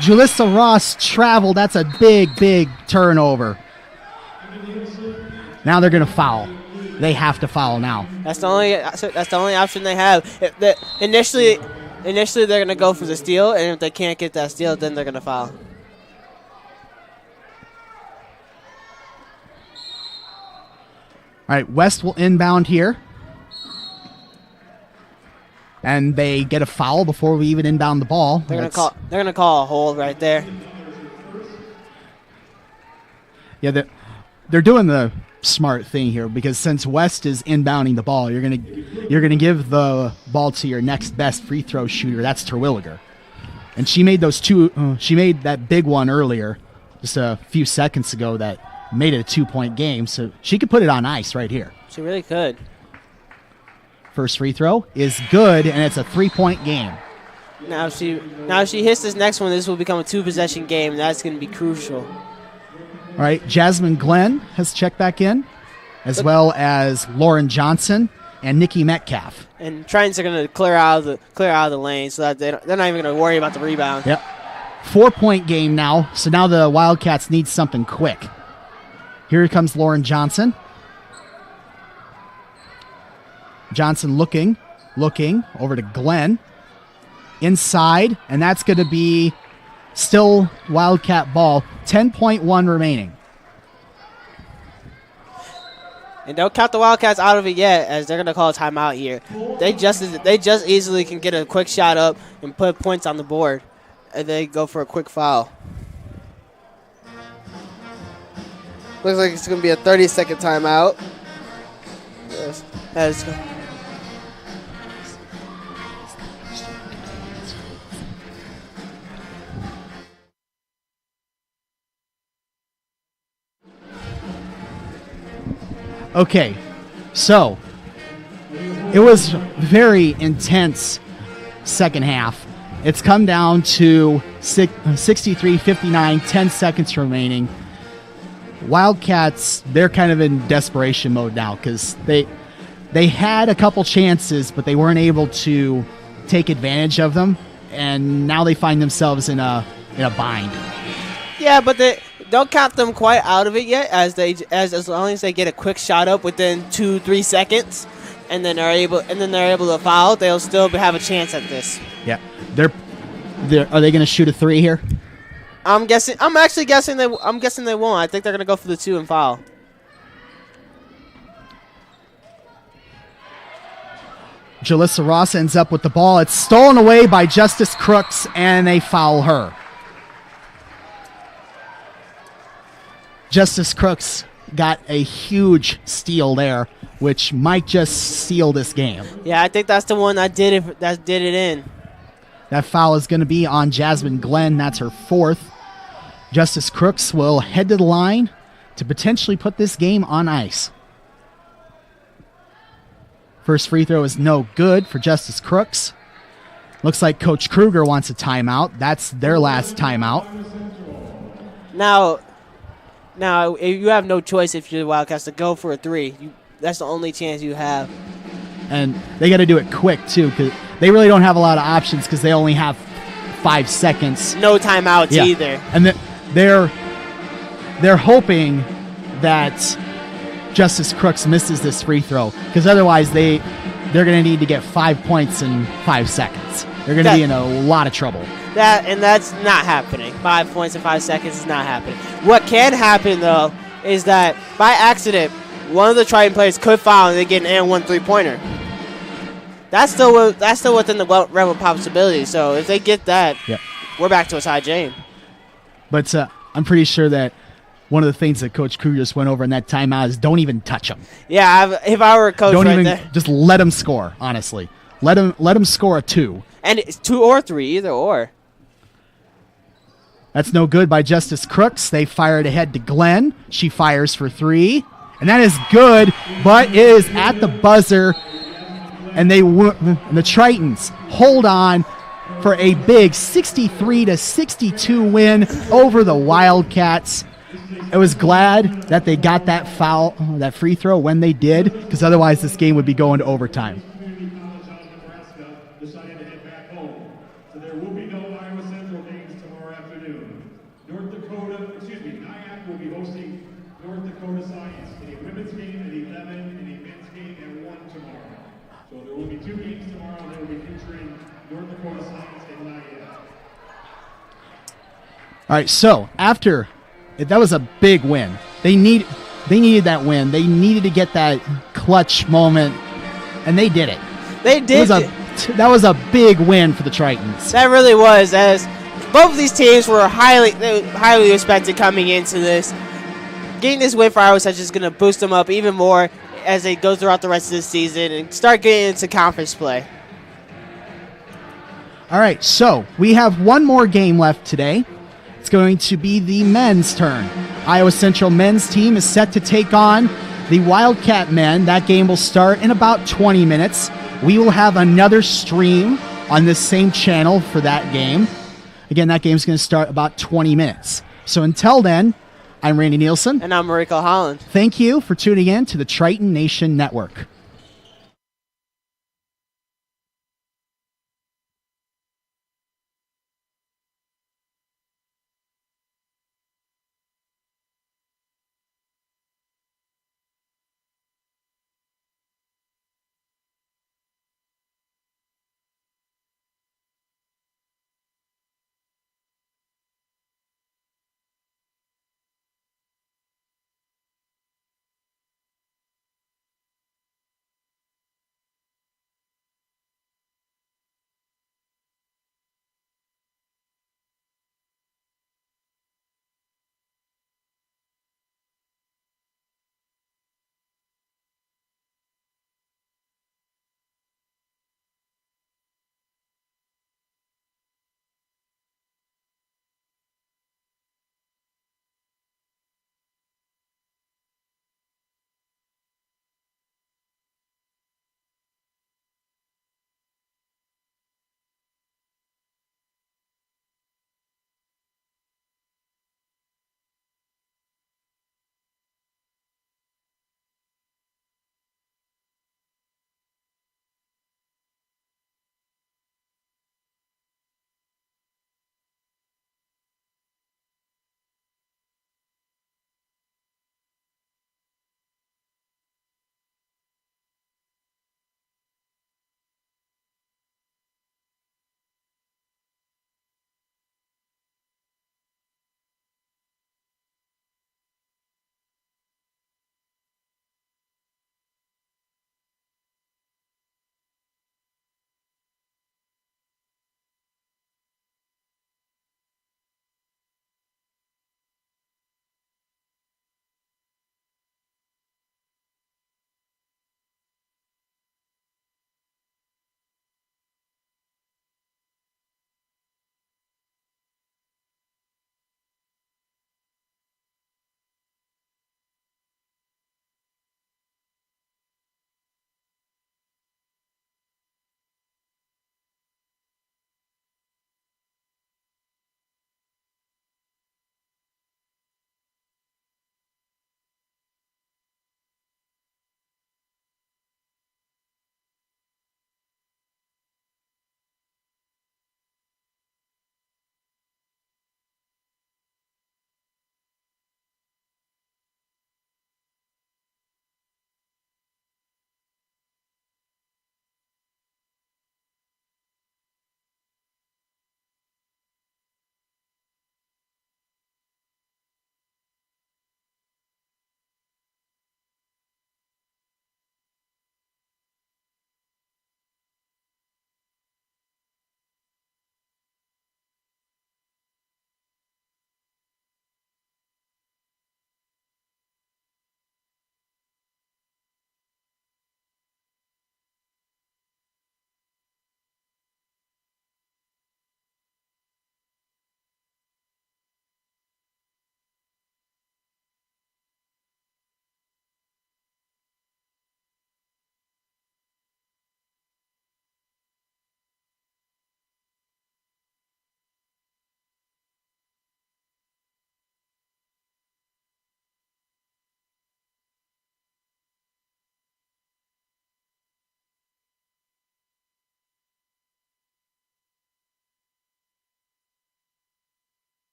Jalissa Ross traveled. That's a big, big turnover. Now they're going to foul. They have to foul now. That's the only option they have. Initially they're going to go for the steal, and if they can't get that steal, then they're going to foul. All right, West will inbound here. And they get a foul before we even inbound the ball. They're going to call a hold right there. Yeah, they're doing the smart thing here because since West is inbounding the ball, you're gonna give the ball to your next best free throw shooter. That's Terwilliger, and she made those two. She made that big one earlier, just a few seconds ago, that made it a 2-point game. So she could put it on ice right here. She really could. First free throw is good, and it's a 3-point game. Now if she hits this next one, this will become a 2-possession game. And that's going to be crucial. All right, Jasmine Glenn has checked back in, as well as Lauren Johnson and Nikki Metcalf. And Tritons are going to clear out of the lane so that they're not even going to worry about the rebound. Yep. 4-point game now, so now the Wildcats need something quick. Here comes Lauren Johnson. Johnson looking over to Glenn. Inside, and that's going to be still Wildcat ball. 10.1 remaining. And don't count the Wildcats out of it yet, as they're going to call a timeout here. They just easily can get a quick shot up and put points on the board, and they go for a quick foul. Looks like it's going to be a 30-second timeout. Yes. Okay, so it was very intense second half. It's come down to 63-59, 10 seconds remaining. Wildcats, they're kind of in desperation mode now because they had a couple chances, but they weren't able to take advantage of them, and now they find themselves in a bind. Yeah, but don't count them quite out of it yet, as long as they get a quick shot up within 2-3 seconds, and then they're able to foul, they'll still have a chance at this. Yeah, are they going to shoot a three here? I'm guessing they won't. I think they're going to go for the 2 and foul. Jalissa Ross ends up with the ball. It's stolen away by Justice Crooks, and they foul her. Justice Crooks got a huge steal there, which might just seal this game. Yeah, I think that's the one that did it in. That foul is going to be on Jasmine Glenn. That's her 4th. Justice Crooks will head to the line to potentially put this game on ice. First free throw is no good for Justice Crooks. Looks like Coach Kruger wants a timeout. That's their last timeout. Now, you have no choice if you're the Wildcats to go for a 3. That's the only chance you have. And they got to do it quick, too, because they really don't have a lot of options because they only have 5 seconds. No timeouts either. And they're hoping that Justice Crooks misses this free throw because otherwise they're going to need to get 5 points in 5 seconds. They're going to be in a lot of trouble. That's not happening. 5 points in 5 seconds is not happening. What can happen, though, is that by accident, one of the Triton players could foul and they get an and 1 3-pointer. That's still within the realm of possibility. So if they get that, we're back to a tie game. But I'm pretty sure that one of the things that Coach Kruger just went over in that timeout is don't even touch them. Yeah, if I were a coach there. Just let them score, honestly. Let them score a 2. And it's 2 or 3, either or. That's no good by Justice Crooks. They fire it ahead to Glenn. She fires for 3. And that is good, but it is at the buzzer. And the Tritons hold on for a big 63-62 win over the Wildcats. I was glad that they got that foul, that free throw when they did, because otherwise this game would be going to overtime. Decided to head back home. So there will be no Iowa Central games tomorrow afternoon. Nyack will be hosting North Dakota Science in a women's game at 11 and a men's game at 1 tomorrow. So there will be 2 games tomorrow that will be featuring North Dakota Science and Nyack. All right, so that was a big win. They needed that win. They needed to get that clutch moment, and they did it. They did. That was a big win for the Tritons. That really was, as both of these teams were highly respected coming into this. Getting this win for Iowa Central is going to boost them up even more as they go throughout the rest of the season and start getting into conference play. All right, so we have one more game left today. It's going to be the men's turn. Iowa Central men's team is set to take on the Wildcat men. That game will start in about 20 minutes. We will have another stream on this same channel for that game. Again, that game is going to start about 20 minutes. So until then, I'm Randy Nielsen. And I'm Mariko Holland. Thank you for tuning in to the Triton Nation Network.